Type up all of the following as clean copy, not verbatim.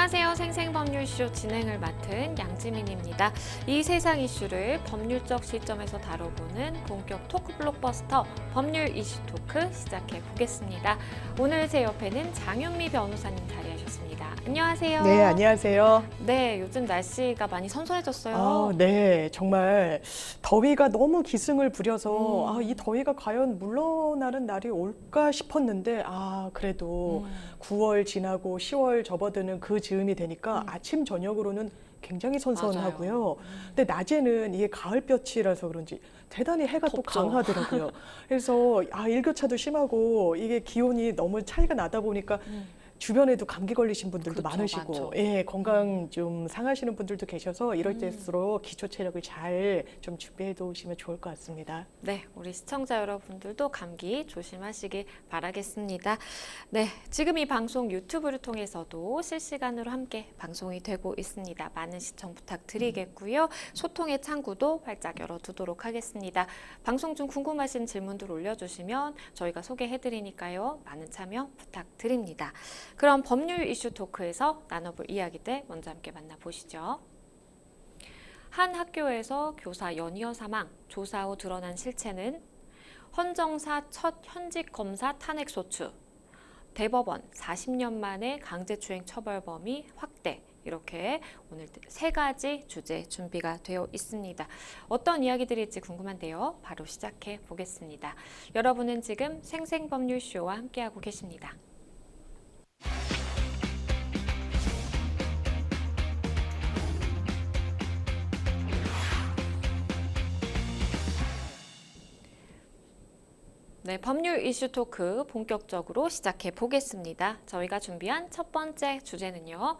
안녕하세요. 생생법률쇼 진행을 맡은 양지민입니다. 이 세상 이슈를 법률적 시점에서 다뤄보는 본격 토크 블록버스터 법률 이슈 토크 시작해 보겠습니다. 오늘 제 옆에는 장윤미 변호사님 자리하셨습니다. 안녕하세요. 네, 안녕하세요. 네, 요즘 날씨가 많이 선선해졌어요. 네, 정말 더위가 너무 기승을 부려서 이 더위가 과연 물러나는 날이 올까 싶었는데 그래도 9월 지나고 10월 접어드는 그 즈음이 되니까 아침 저녁으로는 굉장히 선선하고요. 근데 낮에는 이게 가을볕이라서 그런지 대단히 해가 또 강하더라고요. 그래서 일교차도 심하고 이게 기온이 너무 차이가 나다 보니까 주변에도 감기 걸리신 분들도 많으시고, 많죠. 예, 건강 좀 상하시는 분들도 계셔서 이럴 때일수록 기초 체력을 잘 좀 준비해 두시면 좋을 것 같습니다. 네, 우리 시청자 여러분들도 감기 조심하시길 바라겠습니다. 네, 지금 이 방송 유튜브를 통해서도 실시간으로 함께 방송이 되고 있습니다. 많은 시청 부탁드리겠고요. 소통의 창구도 활짝 열어두도록 하겠습니다. 방송 중 궁금하신 질문들 올려주시면 저희가 소개해드리니까요. 많은 참여 부탁드립니다. 그럼 법률 이슈 토크에서 나눠볼 이야기들 먼저 함께 만나보시죠. 한 학교에서 교사 연이어 사망, 조사 후 드러난 실체는 헌정사 첫 현직 검사 탄핵 소추, 대법원 40년 만에 강제추행 처벌 범위 확대, 이렇게 오늘 세 가지 주제 준비가 되어 있습니다. 어떤 이야기들일지 궁금한데요. 바로 시작해 보겠습니다. 여러분은 지금 생생법률쇼와 함께하고 계십니다. 네, 법률 이슈 토크 본격적으로 시작해 보겠습니다. 저희가 준비한 첫 번째 주제는요.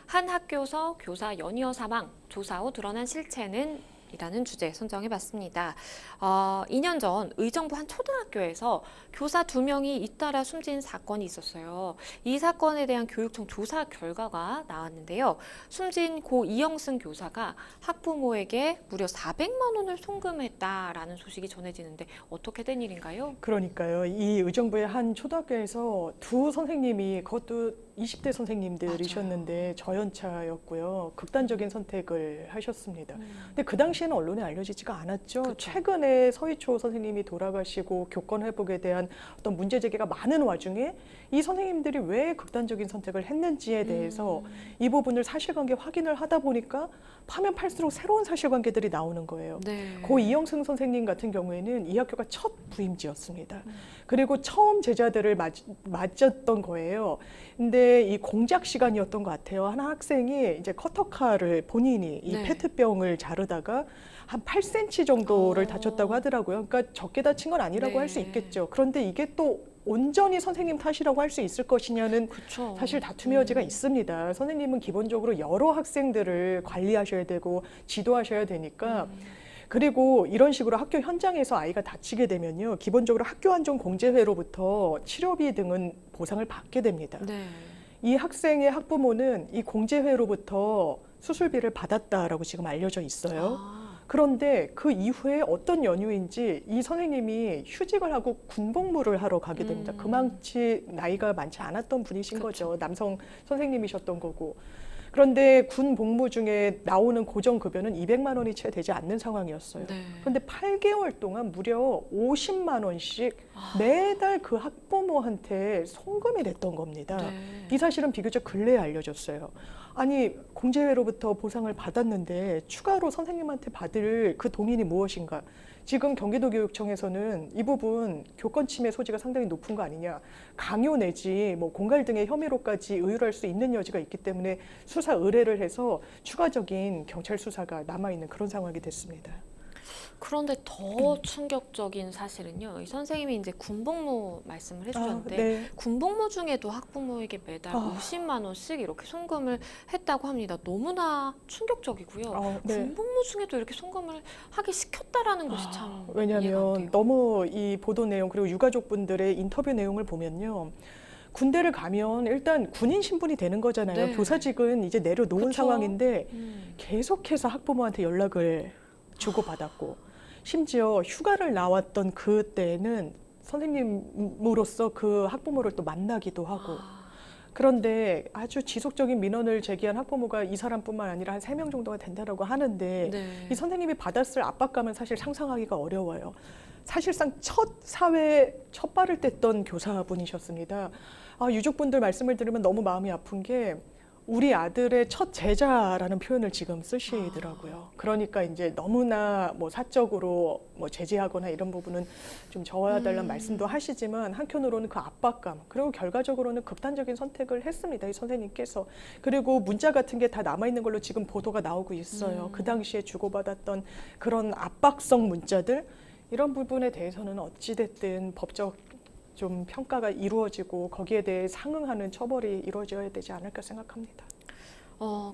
한 학교에서 교사 연이어 사망, 조사 후 드러난 실체는? 이라는 주제 선정해봤습니다. 2년 전 의정부 한 초등학교에서 교사 2명이 잇따라 숨진 사건이 있었어요. 이 사건에 대한 교육청 조사 결과가 나왔는데요. 숨진 고 이영승 교사가 학부모에게 무려 400만 원을 송금했다라는 소식이 전해지는데 어떻게 된 일인가요? 그러니까요. 이 의정부의 한 초등학교에서 두 선생님이, 그것도 20대 선생님들이셨는데 저연차였고요. 극단적인 선택을 하셨습니다. 근데 그 당시에는 언론에 알려지지가 않았죠. 그쵸. 최근에 서희초 선생님이 돌아가시고 교권 회복에 대한 어떤 문제 제기가 많은 와중에 이 선생님들이 왜 극단적인 선택을 했는지에 대해서 이 부분을 사실관계 확인을 하다 보니까 파면 팔수록 새로운 사실관계들이 나오는 거예요. 네. 고 이영승 선생님 같은 경우에는 이 학교가 첫 부임지였습니다. 그리고 처음 제자들을 맞았던 거예요. 근데 이 공작 시간이었던 것 같아요. 한 학생이 이제 커터칼을 본인이 이 네. 페트병을 자르다가 한 8cm 정도를 다쳤다고 하더라고요. 그러니까 적게 다친 건 아니라고 네. 할 수 있겠죠. 그런데 이게 또 온전히 선생님 탓이라고 할 수 있을 것이냐는 그쵸. 사실 다툼의 여지가 있습니다. 선생님은 기본적으로 여러 학생들을 관리하셔야 되고 지도하셔야 되니까 그리고 이런 식으로 학교 현장에서 아이가 다치게 되면요. 기본적으로 학교안전공제회로부터 치료비 등은 보상을 받게 됩니다. 네. 이 학생의 학부모는 이 공제회로부터 수술비를 받았다라고 지금 알려져 있어요. 그런데 그 이후에 어떤 연유인지 이 선생님이 휴직을 하고 군복무를 하러 가게 됩니다. 그만치 나이가 많지 않았던 분이신 거죠. 남성 선생님이셨던 거고. 그런데 군 복무 중에 나오는 고정급여는 200만 원이 채 되지 않는 상황이었어요. 네. 그런데 8개월 동안 무려 50만 원씩 매달 그 학부모한테 송금이 됐던 겁니다. 네. 이 사실은 비교적 근래에 알려졌어요. 아니, 공제회로부터 보상을 받았는데 추가로 선생님한테 받을 그 동인이 무엇인가? 지금 경기도교육청에서는 이 부분 교권 침해 소지가 상당히 높은 거 아니냐, 강요 내지 뭐 공갈 등의 혐의로까지 의율할 수 있는 여지가 있기 때문에 수사 의뢰를 해서 추가적인 경찰 수사가 남아있는 그런 상황이 됐습니다. 그런데 더 충격적인 사실은요. 이 선생님이 이제 군복무 말씀을 해주셨는데 네. 군복무 중에도 학부모에게 매달 50만 원씩 이렇게 송금을 했다고 합니다. 너무나 충격적이고요. 네. 군복무 중에도 이렇게 송금을 하게 시켰다라는 것이 참 이해가 안 왜냐하면 돼요. 너무 이 보도 내용 그리고 유가족분들의 인터뷰 내용을 보면요. 군대를 가면 일단 군인 신분이 되는 거잖아요. 네. 교사직은 이제 내려놓은 그쵸. 상황인데 계속해서 학부모한테 연락을 주고받았고 심지어 휴가를 나왔던 그때는 선생님으로서 그 학부모를 또 만나기도 하고 그런데 아주 지속적인 민원을 제기한 학부모가 이 사람뿐만 아니라 한 3명 정도가 된다라고 하는데 네. 이 선생님이 받았을 압박감은 사실 상상하기가 어려워요. 사실상 첫 발을 뗐던 교사분이셨습니다. 유족분들 말씀을 들으면 너무 마음이 아픈 게 우리 아들의 첫 제자라는 표현을 지금 쓰시더라고요. 그러니까 이제 너무나 뭐 사적으로 뭐 제지하거나 이런 부분은 좀 저어달라는 말씀도 하시지만 한편으로는 그 압박감 그리고 결과적으로는 극단적인 선택을 했습니다. 이 선생님께서. 그리고 문자 같은 게 다 남아있는 걸로 지금 보도가 나오고 있어요. 그 당시에 주고받았던 그런 압박성 문자들 이런 부분에 대해서는 어찌됐든 법적 좀 평가가 이루어지고 거기에 대해 상응하는 처벌이 이루어져야 되지 않을까 생각합니다.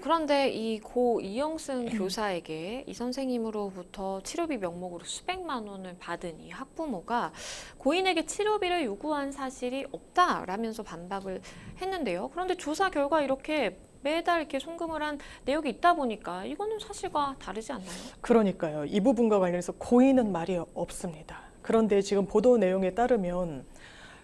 그런데 이 고 이영승 교사에게 이 선생님으로부터 치료비 명목으로 수백만 원을 받은 이 학부모가 고인에게 치료비를 요구한 사실이 없다라면서 반박을 했는데요. 그런데 조사 결과 이렇게 매달 이렇게 송금을 한 내역이 있다 보니까 이거는 사실과 다르지 않나요? 그러니까요. 이 부분과 관련해서 고의는 말이 없습니다. 그런데 지금 보도 내용에 따르면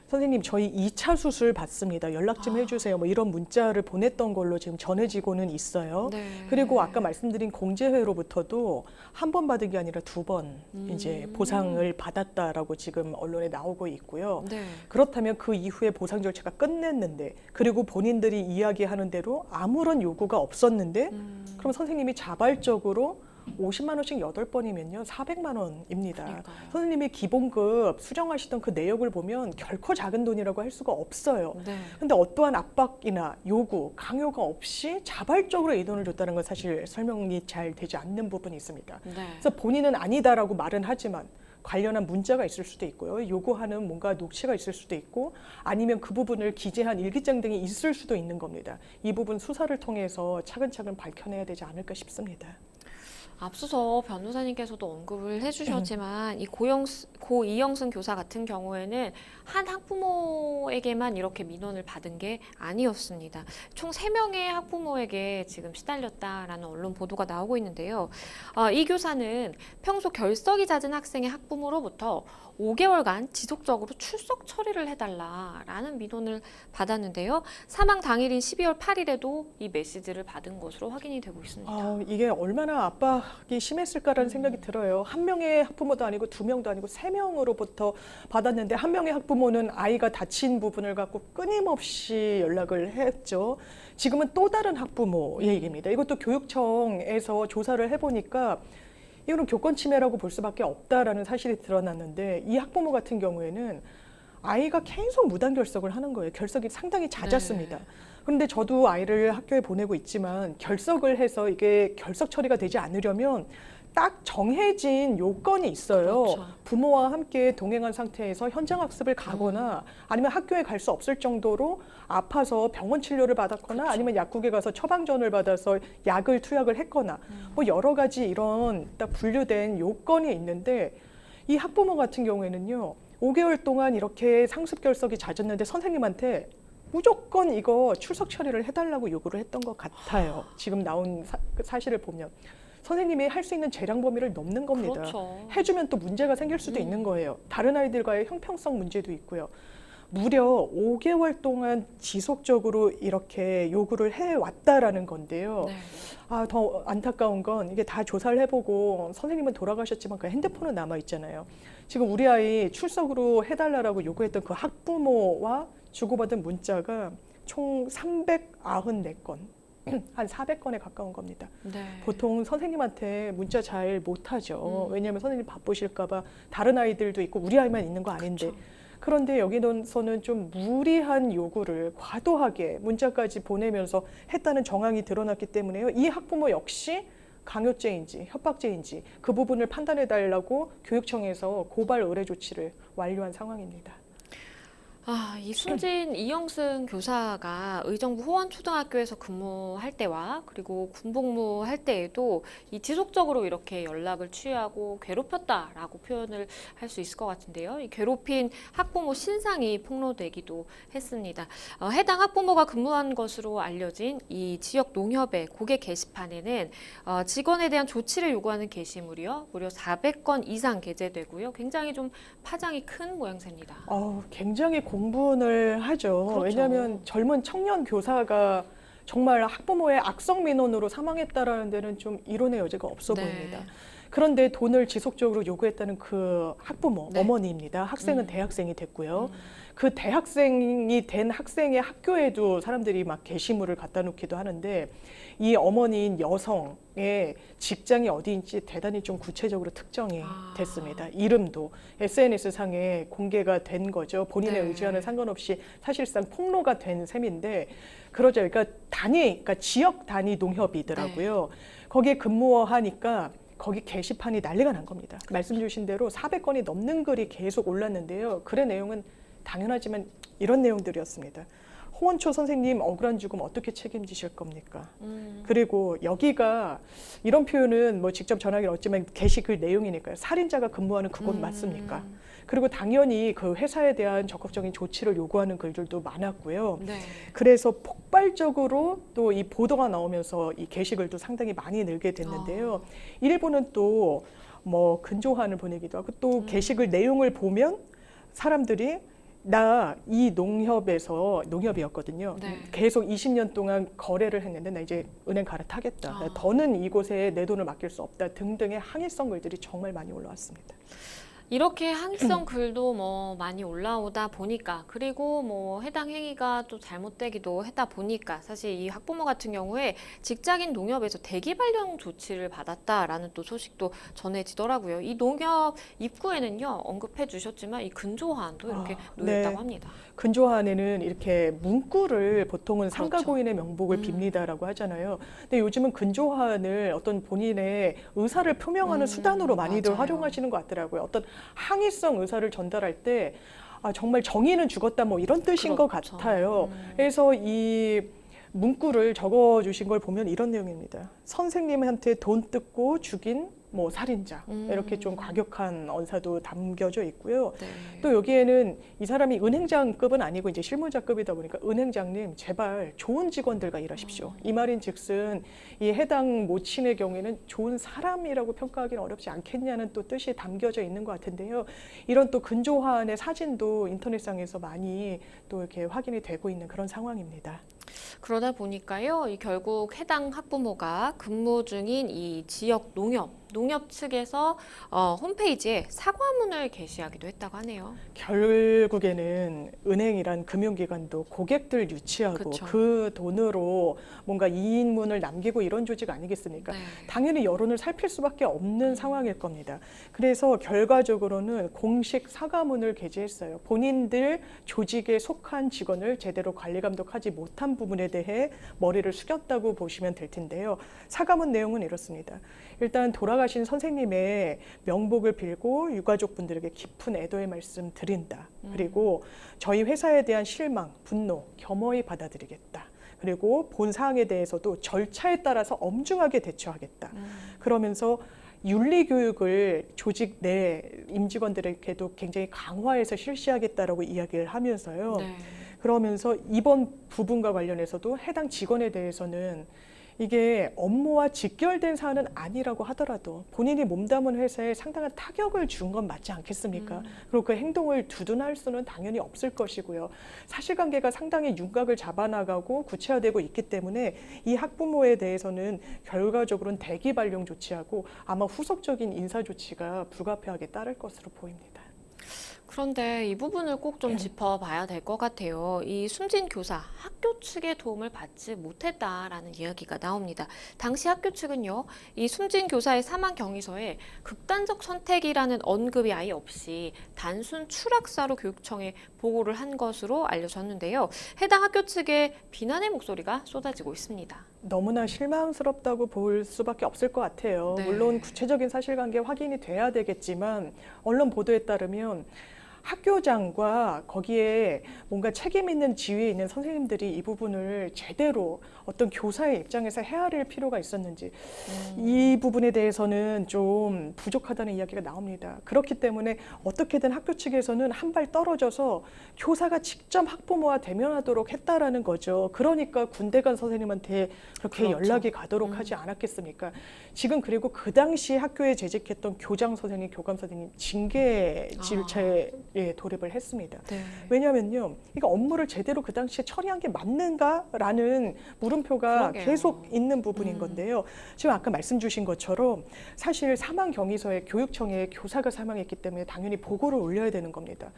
선생님 저희 2차 수술 받습니다. 연락 좀 해주세요. 뭐 이런 문자를 보냈던 걸로 지금 전해지고는 있어요. 네. 그리고 아까 말씀드린 공제회로부터도 한 번 받은 게 아니라 2번 이제 보상을 받았다라고 지금 언론에 나오고 있고요. 네. 그렇다면 그 이후에 보상 절차가 끝냈는데 그리고 본인들이 이야기하는 대로 아무런 요구가 없었는데 그럼 선생님이 자발적으로 50만 원씩 8번이면요 400만 원입니다. 그러니까요. 선생님이 기본급 수령하시던 그 내역을 보면 결코 작은 돈이라고 할 수가 없어요. 네. 근데 어떠한 압박이나 요구, 강요가 없이 자발적으로 이 돈을 줬다는 건 사실 설명이 잘 되지 않는 부분이 있습니다. 네. 그래서 본인은 아니다라고 말은 하지만 관련한 문자가 있을 수도 있고요. 요구하는 뭔가 녹취가 있을 수도 있고 아니면 그 부분을 기재한 일기장 등이 있을 수도 있는 겁니다. 이 부분 수사를 통해서 차근차근 밝혀내야 되지 않을까 싶습니다. 앞서서 변호사님께서도 언급을 해주셨지만 이 고 이영승 교사 같은 경우에는 한 학부모에게만 이렇게 민원을 받은 게 아니었습니다. 총 3명의 학부모에게 지금 시달렸다라는 언론 보도가 나오고 있는데요. 이 교사는 평소 결석이 잦은 학생의 학부모로부터 5개월간 지속적으로 출석 처리를 해달라라는 민원을 받았는데요. 사망 당일인 12월 8일에도 이 메시지를 받은 것으로 확인이 되고 있습니다. 이게 얼마나 압박이 심했을까라는 생각이 들어요. 한 명의 학부모도 아니고 2명도 아니고 3명으로부터 받았는데 한 명의 학부모는 아이가 다친 부분을 갖고 끊임없이 연락을 했죠. 지금은 또 다른 학부모의 얘기입니다. 이것도 교육청에서 조사를 해보니까 이거는 교권 침해라고 볼 수밖에 없다라는 사실이 드러났는데 이 학부모 같은 경우에는 아이가 계속 무단 결석을 하는 거예요. 결석이 상당히 잦았습니다. 네. 그런데 저도 아이를 학교에 보내고 있지만 결석을 해서 이게 결석 처리가 되지 않으려면 딱 정해진 요건이 있어요. 그렇죠. 부모와 함께 동행한 상태에서 현장 학습을 가거나 아니면 학교에 갈 수 없을 정도로 아파서 병원 치료를 받았거나 그렇죠. 아니면 약국에 가서 처방전을 받아서 약을 투약을 했거나 뭐 여러 가지 이런 딱 분류된 요건이 있는데 이 학부모 같은 경우에는요. 5개월 동안 이렇게 상습 결석이 잦았는데 선생님한테 무조건 이거 출석 처리를 해달라고 요구를 했던 것 같아요. 지금 나온 사실을 보면. 선생님이 할 수 있는 재량 범위를 넘는 겁니다. 그렇죠. 해주면 또 문제가 생길 수도 있는 거예요. 다른 아이들과의 형평성 문제도 있고요. 무려 5개월 동안 지속적으로 이렇게 요구를 해왔다라는 건데요. 네. 더 안타까운 건 이게 다 조사를 해보고 선생님은 돌아가셨지만 그 핸드폰은 남아있잖아요. 지금 우리 아이 출석으로 해달라고 요구했던 그 학부모와 주고받은 문자가 총 394건, 한 400건에 가까운 겁니다. 네. 보통 선생님한테 문자 잘 못하죠. 왜냐하면 선생님 바쁘실까 봐 다른 아이들도 있고 우리 아이만 있는 거 아닌데. 그쵸. 그런데 여기서는 좀 무리한 요구를 과도하게 문자까지 보내면서 했다는 정황이 드러났기 때문에요. 이 학부모 역시 강요죄인지 협박죄인지 그 부분을 판단해달라고 교육청에서 고발 의뢰 조치를 완료한 상황입니다. 이순진 이영승 교사가 의정부 호원초등학교에서 근무할 때와 그리고 군복무할 때에도 이 지속적으로 이렇게 연락을 취하고 괴롭혔다라고 표현을 할 수 있을 것 같은데요. 이 괴롭힌 학부모 신상이 폭로되기도 했습니다. 해당 학부모가 근무한 것으로 알려진 이 지역 농협의 고객 게시판에는 직원에 대한 조치를 요구하는 게시물이요. 무려 400건 이상 게재되고요. 굉장히 좀 파장이 큰 모양새입니다. 굉장히 공분을 하죠. 그렇죠. 왜냐하면 젊은 청년 교사가 정말 학부모의 악성 민원으로 사망했다라는 데는 좀 이론의 여지가 없어 네. 보입니다. 그런데 돈을 지속적으로 요구했다는 그 학부모, 네. 어머니입니다. 학생은 대학생이 됐고요. 음. 그 대학생이 된 학생의 학교에도 사람들이 막 게시물을 갖다 놓기도 하는데 이 어머니인 여성의 직장이 어디인지 대단히 좀 구체적으로 특정이 됐습니다. 이름도 SNS상에 공개가 된 거죠. 본인의 네. 의지와는 상관없이 사실상 폭로가 된 셈인데 그러죠. 그러니까 그러니까 지역 단위 농협이더라고요. 거기에 근무하니까 거기 게시판이 난리가 난 겁니다. 말씀 주신 대로 400건이 넘는 글이 계속 올랐는데요. 글의 내용은 당연하지만 이런 내용들이었습니다. 홍원초 선생님 억울한 죽음 어떻게 책임지실 겁니까? 그리고 여기가 이런 표현은 뭐 직접 전하기는 어찌만 게시글 내용이니까요. 살인자가 근무하는 그곳 맞습니까? 그리고 당연히 그 회사에 대한 적극적인 조치를 요구하는 글들도 많았고요. 네. 그래서 폭발적으로 또 이 보도가 나오면서 이 게시글도 상당히 많이 늘게 됐는데요. 일부는 또 뭐 근조한을 보내기도 하고 또 게시글 내용을 보면 사람들이 나 이 농협이었거든요. 네. 계속 20년 동안 거래를 했는데 나 이제 은행 갈아타겠다. 더는 이곳에 내 돈을 맡길 수 없다 등등의 항의성 글들이 정말 많이 올라왔습니다. 이렇게 항의성 글도 뭐 많이 올라오다 보니까 그리고 뭐 해당 행위가 또 잘못되기도 했다 보니까 사실 이 학부모 같은 경우에 직장인 농협에서 대기 발령 조치를 받았다라는 또 소식도 전해지더라고요. 이 농협 입구에는요 언급해 주셨지만 이 근조화한도 이렇게 놓여 있다고 네. 합니다. 근조안에는 이렇게 문구를 보통은 그렇죠. 상가고인의 명복을 빕니다라고 하잖아요. 근데 요즘은 근조안을 어떤 본인의 의사를 표명하는 수단으로 많이들 맞아요. 활용하시는 것 같더라고요. 어떤 항의성 의사를 전달할 때 정말 정의는 죽었다 뭐 이런 뜻인 것 그렇죠. 같아요. 그래서 이 문구를 적어주신 걸 보면 이런 내용입니다. 선생님한테 돈 뜯고 죽인 뭐 살인자 이렇게 좀 과격한 언사도 담겨져 있고요. 네. 또 여기에는 이 사람이 은행장급은 아니고 이제 실무자급이다 보니까 은행장님 제발 좋은 직원들과 일하십시오. 이 말인즉슨 이 해당 모친의 경우에는 좋은 사람이라고 평가하기는 어렵지 않겠냐는 또 뜻이 담겨져 있는 것 같은데요. 이런 또 근조화안의 사진도 인터넷상에서 많이 또 이렇게 확인이 되고 있는 그런 상황입니다. 그러다 보니까요, 이 결국 해당 학부모가 근무 중인 이 지역 농협 측에서 홈페이지에 사과문을 게시하기도 했다고 하네요. 결국에는 은행이란 금융기관도 고객들 유치하고 그쵸. 그 돈으로 뭔가 이인문을 남기고 이런 조직 아니겠습니까? 네. 당연히 여론을 살필 수밖에 없는 상황일 겁니다. 그래서 결과적으로는 공식 사과문을 게재했어요. 본인들 조직에 속한 직원을 제대로 관리 감독하지 못한 부분에 대해 머리를 숙였다고 보시면 될 텐데요. 사과문 내용은 이렇습니다. 일단 돌아가신 선생님의 명복을 빌고 유가족분들에게 깊은 애도의 말씀 드린다. 그리고 저희 회사에 대한 실망, 분노 겸허히 받아들이겠다. 그리고 본 사항에 대해서도 절차에 따라서 엄중하게 대처하겠다. 그러면서 윤리 교육을 조직 내 임직원들에게도 굉장히 강화해서 실시하겠다라고 이야기를 하면서요. 네. 그러면서 이번 부분과 관련해서도 해당 직원에 대해서는 이게 업무와 직결된 사안은 아니라고 하더라도 본인이 몸담은 회사에 상당한 타격을 준 건 맞지 않겠습니까? 그리고 그 행동을 두둔할 수는 당연히 없을 것이고요. 사실관계가 상당히 윤곽을 잡아나가고 구체화되고 있기 때문에 이 학부모에 대해서는 결과적으로는 대기 발령 조치하고 아마 후속적인 인사 조치가 불가피하게 따를 것으로 보입니다. 그런데 이 부분을 꼭 좀 짚어봐야 될 것 같아요. 이 숨진 교사, 학교 측의 도움을 받지 못했다라는 이야기가 나옵니다. 당시 학교 측은요, 이 숨진 교사의 사망 경위서에 극단적 선택이라는 언급이 아예 없이 단순 추락사로 교육청에 보고를 한 것으로 알려졌는데요. 해당 학교 측의 비난의 목소리가 쏟아지고 있습니다. 너무나 실망스럽다고 볼 수밖에 없을 것 같아요. 네. 물론 구체적인 사실관계 확인이 돼야 되겠지만 언론 보도에 따르면 학교장과 거기에 뭔가 책임 있는 지위에 있는 선생님들이 이 부분을 제대로 어떤 교사의 입장에서 헤아릴 필요가 있었는지 이 부분에 대해서는 좀 부족하다는 이야기가 나옵니다. 그렇기 때문에 어떻게든 학교 측에서는 한 발 떨어져서 교사가 직접 학부모와 대면하도록 했다라는 거죠. 그러니까 군대 간 선생님한테 그렇게 그렇죠. 연락이 가도록 하지 않았겠습니까? 지금 그리고 그 당시 학교에 재직했던 교장 선생님, 교감 선생님 징계 질차에 돌입을 했습니다. 네. 왜냐하면요, 이거 업무를 제대로 그 당시에 처리한 게 맞는가라는 물음표가 그러게요. 계속 있는 부분인 건데요. 지금 아까 말씀 주신 것처럼 사실 사망 경위서에 교육청에 교사가 사망했기 때문에 당연히 보고를 올려야 되는 겁니다.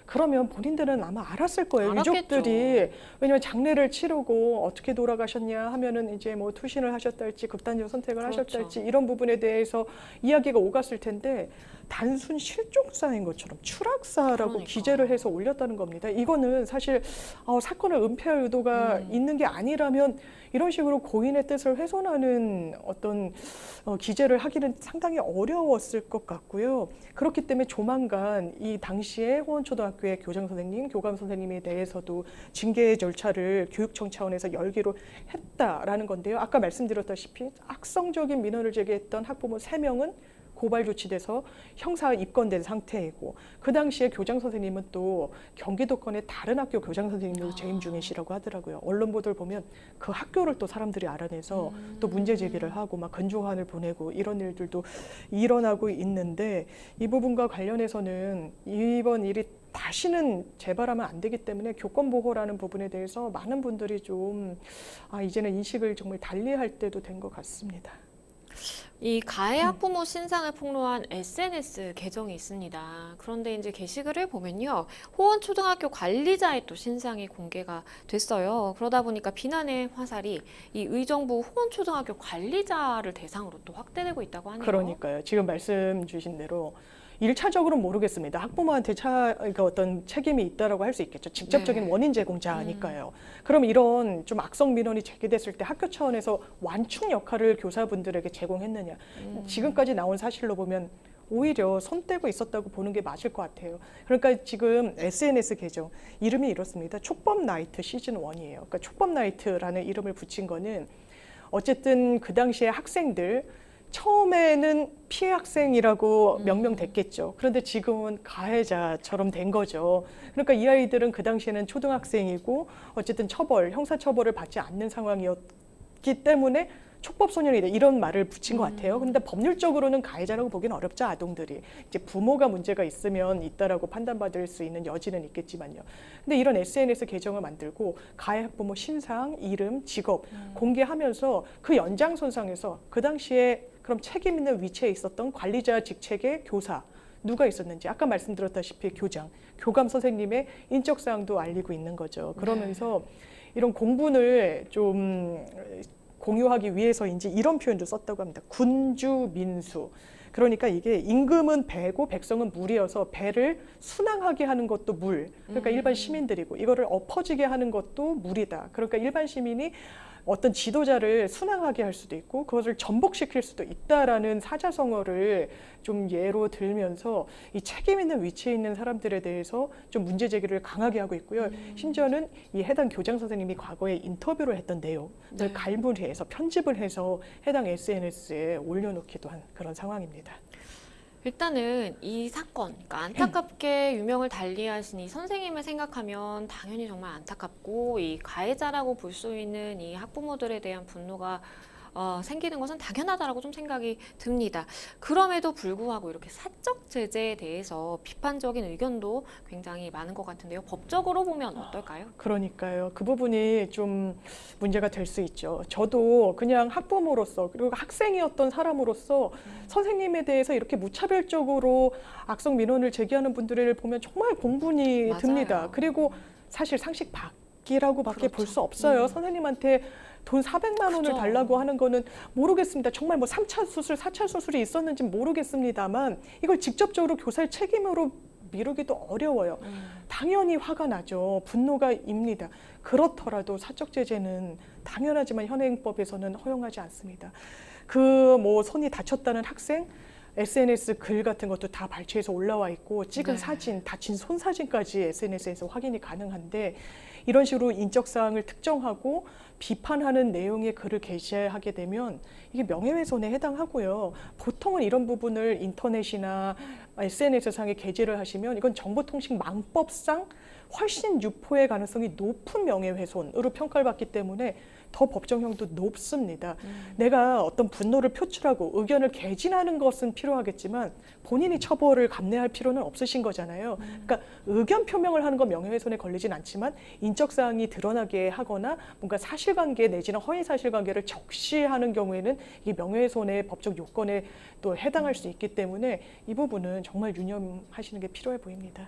그러면 본인들은 아마 알았을 거예요. 알았겠죠. 유족들이. 왜냐하면 장례를 치르고 어떻게 돌아가셨냐 하면은 이제 뭐 투신을 하셨다 할지 극단적 선택을 그렇죠. 하셨다 할지 이런 부분에 대해서 이야기가 오갔을 텐데 단순 실종사인 것처럼 추락사라고 그러니까. 기재를 해서 올렸다는 겁니다. 이거는 사실 사건을 은폐할 의도가 있는 게 아니라면 이런 식으로 고인의 뜻을 훼손하는 어떤 기재를 하기는 상당히 어려웠을 것 같고요. 그렇기 때문에 조만간 이 당시에 호원초등학교의 교장 선생님, 교감 선생님에 대해서도 징계 절차를 교육청 차원에서 열기로 했다라는 건데요. 아까 말씀드렸다시피 악성적인 민원을 제기했던 학부모 3명은 고발 조치돼서 형사 입건된 상태이고 그 당시에 교장 선생님은 또 경기도권의 다른 학교 교장 선생님으로 재임 중이시라고 하더라고요. 언론 보도를 보면 그 학교를 또 사람들이 알아내서 또 문제 제기를 하고 막 근조안을 보내고 이런 일들도 일어나고 있는데 이 부분과 관련해서는 이번 일이 다시는 재발하면 안 되기 때문에 교권 보호라는 부분에 대해서 많은 분들이 좀 이제는 인식을 정말 달리할 때도 된 것 같습니다. 이 가해 학부모 신상을 폭로한 SNS 계정이 있습니다. 그런데 이제 게시글을 보면요. 호원초등학교 관리자의 또 신상이 공개가 됐어요. 그러다 보니까 비난의 화살이 이 의정부 호원초등학교 관리자를 대상으로 또 확대되고 있다고 하네요. 그러니까요. 지금 말씀 주신 대로 1차적으로는 모르겠습니다. 학부모한테 그러니까 어떤 책임이 있다라고 할 수 있겠죠. 직접적인 네. 원인 제공자니까요. 그럼 이런 좀 악성 민원이 제기됐을 때 학교 차원에서 완충 역할을 교사분들에게 제공했느냐. 지금까지 나온 사실로 보면 오히려 손 떼고 있었다고 보는 게 맞을 것 같아요. 그러니까 지금 SNS 계정 이름이 이렇습니다. 촉법 나이트 시즌 1이에요. 그러니까 촉법 나이트라는 이름을 붙인 거는 어쨌든 그 당시에 학생들 처음에는 피해 학생이라고 명명됐겠죠. 그런데 지금은 가해자처럼 된 거죠. 그러니까 이 아이들은 그 당시에는 초등학생이고 어쨌든 형사 처벌을 받지 않는 상황이었기 때문에 촉법 소년이다 이런 말을 붙인 것 같아요. 그런데 법률적으로는 가해자라고 보기는 어렵죠. 아동들이 이제 부모가 문제가 있으면 있다라고 판단받을 수 있는 여지는 있겠지만요. 근데 이런 SNS 계정을 만들고 가해 학부모 신상, 이름, 직업 공개하면서 그 연장선상에서 그 당시에 그럼 책임 있는 위치에 있었던 관리자 직책의 교사 누가 있었는지 아까 말씀드렸다시피 교장, 교감 선생님의 인적 사항도 알리고 있는 거죠. 그러면서 이런 공분을 좀 공유하기 위해서인지 이런 표현도 썼다고 합니다. 군주민수. 그러니까 이게 임금은 배고 백성은 물이어서 배를 순항하게 하는 것도 물. 그러니까 일반 시민들이고 이거를 엎어지게 하는 것도 물이다. 그러니까 일반 시민이 어떤 지도자를 순항하게 할 수도 있고 그것을 전복시킬 수도 있다라는 사자성어를 좀 예로 들면서 이 책임 있는 위치에 있는 사람들에 대해서 좀 문제 제기를 강하게 하고 있고요. 심지어는 이 해당 교장 선생님이 과거에 인터뷰를 했던 내용을 갈무리해서 편집을 해서 해당 SNS에 올려놓기도 한 그런 상황입니다. 일단은 이 사건, 그러니까 안타깝게 유명을 달리하신 이 선생님을 생각하면 당연히 정말 안타깝고 이 가해자라고 볼 수 있는 이 학부모들에 대한 분노가 생기는 것은 당연하다라고 좀 생각이 듭니다. 그럼에도 불구하고 이렇게 사적 제재에 대해서 비판적인 의견도 굉장히 많은 것 같은데요. 법적으로 보면 어떨까요? 그러니까요. 그 부분이 좀 문제가 될 수 있죠. 저도 그냥 학부모로서 그리고 학생이었던 사람으로서 선생님에 대해서 이렇게 무차별적으로 악성 민원을 제기하는 분들을 보면 정말 공분이 맞아요. 듭니다. 그리고 사실 상식 밖이라고밖에 볼 수 없어요. 선생님한테 돈 400만 원을 그죠. 달라고 하는 거는 모르겠습니다. 정말 뭐 3차 수술, 4차 수술이 있었는지 모르겠습니다만 이걸 직접적으로 교사의 책임으로 미루기도 어려워요. 당연히 화가 나죠. 분노가 입니다. 그렇더라도 사적 제재는 당연하지만 현행법에서는 허용하지 않습니다. 그 뭐 손이 다쳤다는 학생 SNS 글 같은 것도 다 발췌해서 올라와 있고 찍은 사진, 다친 손 사진까지 SNS에서 확인이 가능한데 이런 식으로 인적 사항을 특정하고 비판하는 내용의 글을 게시하게 되면 이게 명예훼손에 해당하고요. 보통은 이런 부분을 인터넷이나 SNS상에 게재를 하시면 이건 정보통신망법상 훨씬 유포의 가능성이 높은 명예훼손으로 평가를 받기 때문에 더 법정형도 높습니다. 내가 어떤 분노를 표출하고 의견을 개진하는 것은 필요하겠지만 본인이 처벌을 감내할 필요는 없으신 거잖아요. 그러니까 의견 표명을 하는 건 명예훼손에 걸리진 않지만 인적사항이 드러나게 하거나 뭔가 사실관계 내지는 허위사실관계를 적시하는 경우에는 이 명예훼손의 법적 요건에 또 해당할 수 있기 때문에 이 부분은 정말 유념하시는 게 필요해 보입니다.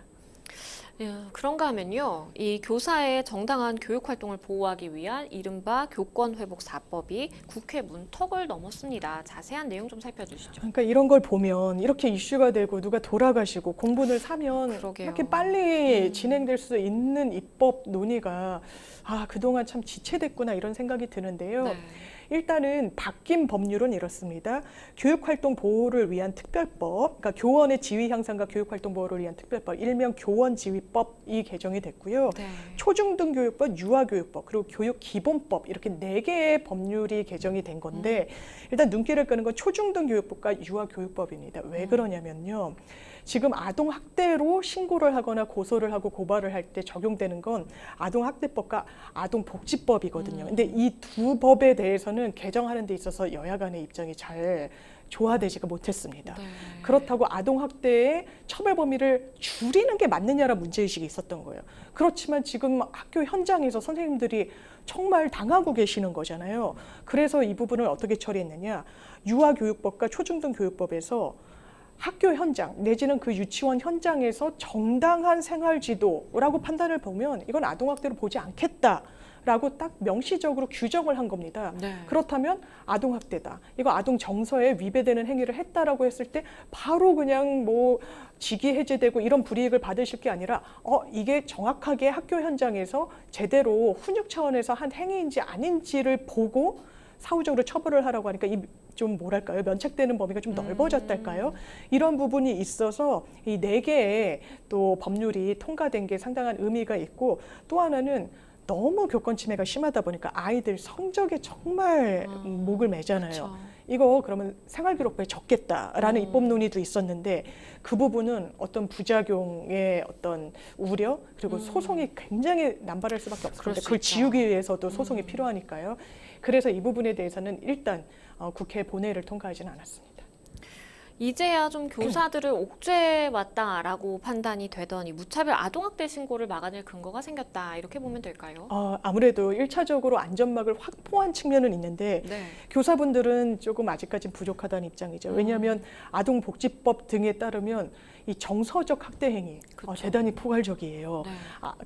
예, 그런가 하면요, 이 교사의 정당한 교육 활동을 보호하기 위한 이른바 교권회복사법이 국회 문턱을 넘었습니다. 자세한 내용 좀 살펴주시죠. 그러니까 이런 걸 보면 이렇게 이슈가 되고 누가 돌아가시고 공분을 사면 그러게요. 이렇게 빨리 진행될 수 있는 입법 논의가 그동안 참 지체됐구나 이런 생각이 드는데요. 네. 일단은 바뀐 법률은 이렇습니다. 교육활동 보호를 위한 특별법, 그러니까 교원의 지위 향상과 교육활동 보호를 위한 특별법, 일명 교원지휘법이 개정이 됐고요. 네. 초중등교육법, 유아교육법, 그리고 교육기본법 이렇게 4개의 법률이 개정이 된 건데 일단 눈길을 끄는 건 초중등교육법과 유아교육법입니다. 왜 그러냐면요. 지금 아동학대로 신고를 하거나 고소를 하고 고발을 할 때 적용되는 건 아동학대법과 아동복지법이거든요. 근데 이 두 법에 대해서는 개정하는 데 있어서 여야 간의 입장이 잘 조화되지가 못했습니다. 네. 그렇다고 아동학대의 처벌 범위를 줄이는 게 맞느냐라는 문제의식이 있었던 거예요. 그렇지만 지금 학교 현장에서 선생님들이 정말 당하고 계시는 거잖아요. 그래서 이 부분을 어떻게 처리했느냐. 유아교육법과 초중등교육법에서 학교 현장 내지는 그 유치원 현장에서 정당한 생활지도라고 판단을 보면 이건 아동학대로 보지 않겠다라고 딱 명시적으로 규정을 한 겁니다. 네. 그렇다면 아동학대다. 이거 아동 정서에 위배되는 행위를 했다라고 했을 때 바로 그냥 뭐 직위 해제되고 이런 불이익을 받으실 게 아니라 이게 정확하게 학교 현장에서 제대로 훈육 차원에서 한 행위인지 아닌지를 보고 사후적으로 처벌을 하라고 하니까 좀 뭐랄까요, 면책되는 범위가 좀 넓어졌달까요? 이런 부분이 있어서 이 4개의 또 법률이 통과된 게 상당한 의미가 있고 또 하나는 너무 교권 침해가 심하다 보니까 아이들 성적에 정말 목을 매잖아요. 그쵸. 이거 그러면 생활기록부에 적겠다라는 입법 논의도 있었는데 그 부분은 어떤 부작용의 어떤 우려 그리고 소송이 굉장히 남발할 수밖에 그럴 없습니다. 수 그걸 있죠. 지우기 위해서도 소송이 필요하니까요. 그래서 이 부분에 대해서는 일단 국회 본회의를 통과하지는 않았습니다. 이제야 좀 교사들을 옥죄 왔다라고 판단이 되더니 무차별 아동학대 신고를 막아낼 근거가 생겼다 이렇게 보면 될까요? 아무래도 1차적으로 안전막을 확보한 측면은 있는데 네. 교사분들은 조금 아직까지 부족하다는 입장이죠. 왜냐하면 아동복지법 등에 따르면 이 정서적 학대 행위 그쵸. 대단히 포괄적이에요. 네.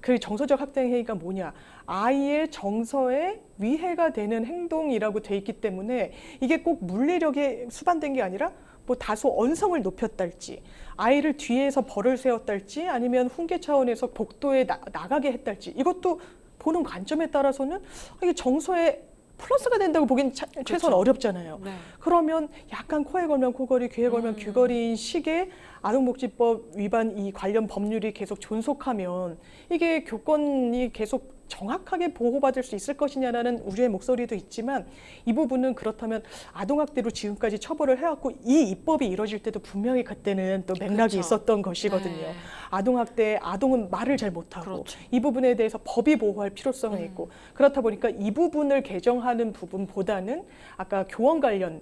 그 정서적 학대 행위가 뭐냐? 아이의 정서에 위해가 되는 행동이라고 돼 있기 때문에 이게 꼭 물리력에 수반된 게 아니라 뭐 다소 언성을 높였달지 아이를 뒤에서 벌을 세웠달지 아니면 훈계 차원에서 복도에 나가게 했달지 이것도 보는 관점에 따라서는 이게 정서에 플러스가 된다고 보기엔 최소한 어렵잖아요. 네. 그러면 약간 코에 걸면 코걸이, 귀에 걸면 귀걸이인 식의 아동복지법 위반 이 관련 법률이 계속 존속하면 이게 교권이 계속 정확하게 보호받을 수 있을 것이냐라는 우려의 목소리도 있지만 이 부분은 그렇다면 아동학대로 지금까지 처벌을 해왔고 이 입법이 이루어질 때도 분명히 그때는 또 맥락이 그렇죠. 있었던 것이거든요. 네. 아동학대, 아동은 말을 잘 못하고 그렇죠. 이 부분에 대해서 법이 보호할 필요성은 있고 그렇다 보니까 이 부분을 개정하는 부분보다는 아까 교원 관련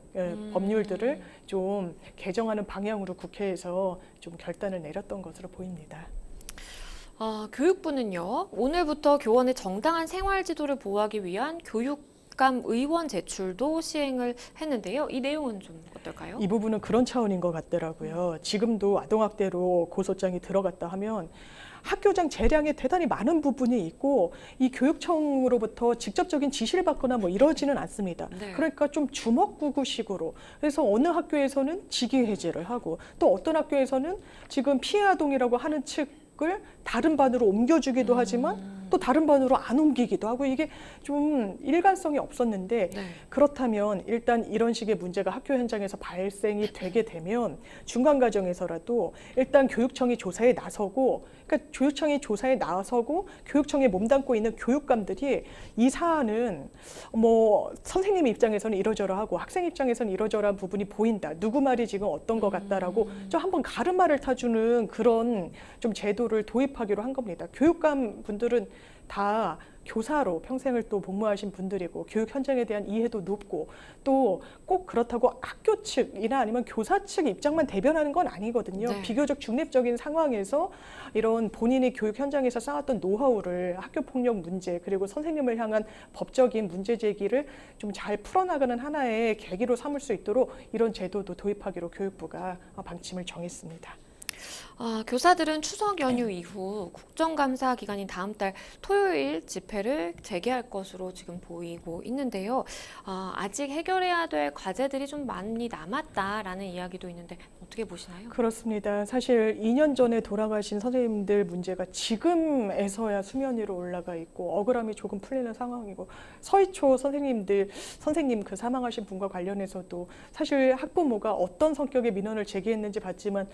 법률들을 좀 개정하는 방향으로 국회에서 좀 결단을 내렸던 것으로 보입니다. 교육부는요, 오늘부터 교원의 정당한 생활 지도를 보호하기 위한 교육감 의원 제출도 시행을 했는데요. 이 내용은 좀 어떨까요? 이 부분은 그런 차원인 것 같더라고요. 지금도 아동학대로 고소장이 들어갔다 하면 학교장 재량에 대단히 많은 부분이 있고 이 교육청으로부터 직접적인 지시를 받거나 뭐 이러지는 않습니다. 네. 그러니까 좀 주먹구구식으로 그래서 어느 학교에서는 직위 해제를 하고 또 어떤 학교에서는 지금 피해 아동이라고 하는 측을 다른 반으로 옮겨주기도 하지만 또 다른 반으로 안 옮기기도 하고 이게 좀 일관성이 없었는데 네. 그렇다면 일단 이런 식의 문제가 학교 현장에서 발생이 되게 되면 중간 과정에서라도 일단 교육청이 조사에 나서고 그러니까 교육청이 조사에 나서고 교육청에 몸담고 있는 교육감들이 이 사안은 뭐 선생님 입장에서는 이러저러하고 학생 입장에서는 이러저러한 부분이 보인다. 누구 말이 지금 어떤 것 같다라고 좀 한번 가르마를 타주는 그런 좀 제도를 도입하기로 한 겁니다. 교육감 분들은 다 교사로 평생을 또 복무하신 분들이고 교육 현장에 대한 이해도 높고 또 꼭 그렇다고 학교 측이나 아니면 교사 측 입장만 대변하는 건 아니거든요. 네. 비교적 중립적인 상황에서 이런 본인이 교육 현장에서 쌓았던 노하우를 학교 폭력 문제 그리고 선생님을 향한 법적인 문제 제기를 좀 잘 풀어나가는 하나의 계기로 삼을 수 있도록 이런 제도도 도입하기로 교육부가 방침을 정했습니다. 교사들은 추석 연휴 이후 국정감사 기간인 다음 달 토요일 집회를 재개할 것으로 지금 보이고 있는데요. 아직 해결해야 될 과제들이 좀 많이 남았다라는 이야기도 있는데 어떻게 보시나요? 그렇습니다. 사실 2년 전에 돌아가신 선생님들 문제가 지금에서야 수면 위로 올라가 있고 억울함이 조금 풀리는 상황이고 서희초 선생님 그 사망하신 분과 관련해서도 사실 학부모가 어떤 성격의 민원을 제기했는지 봤지만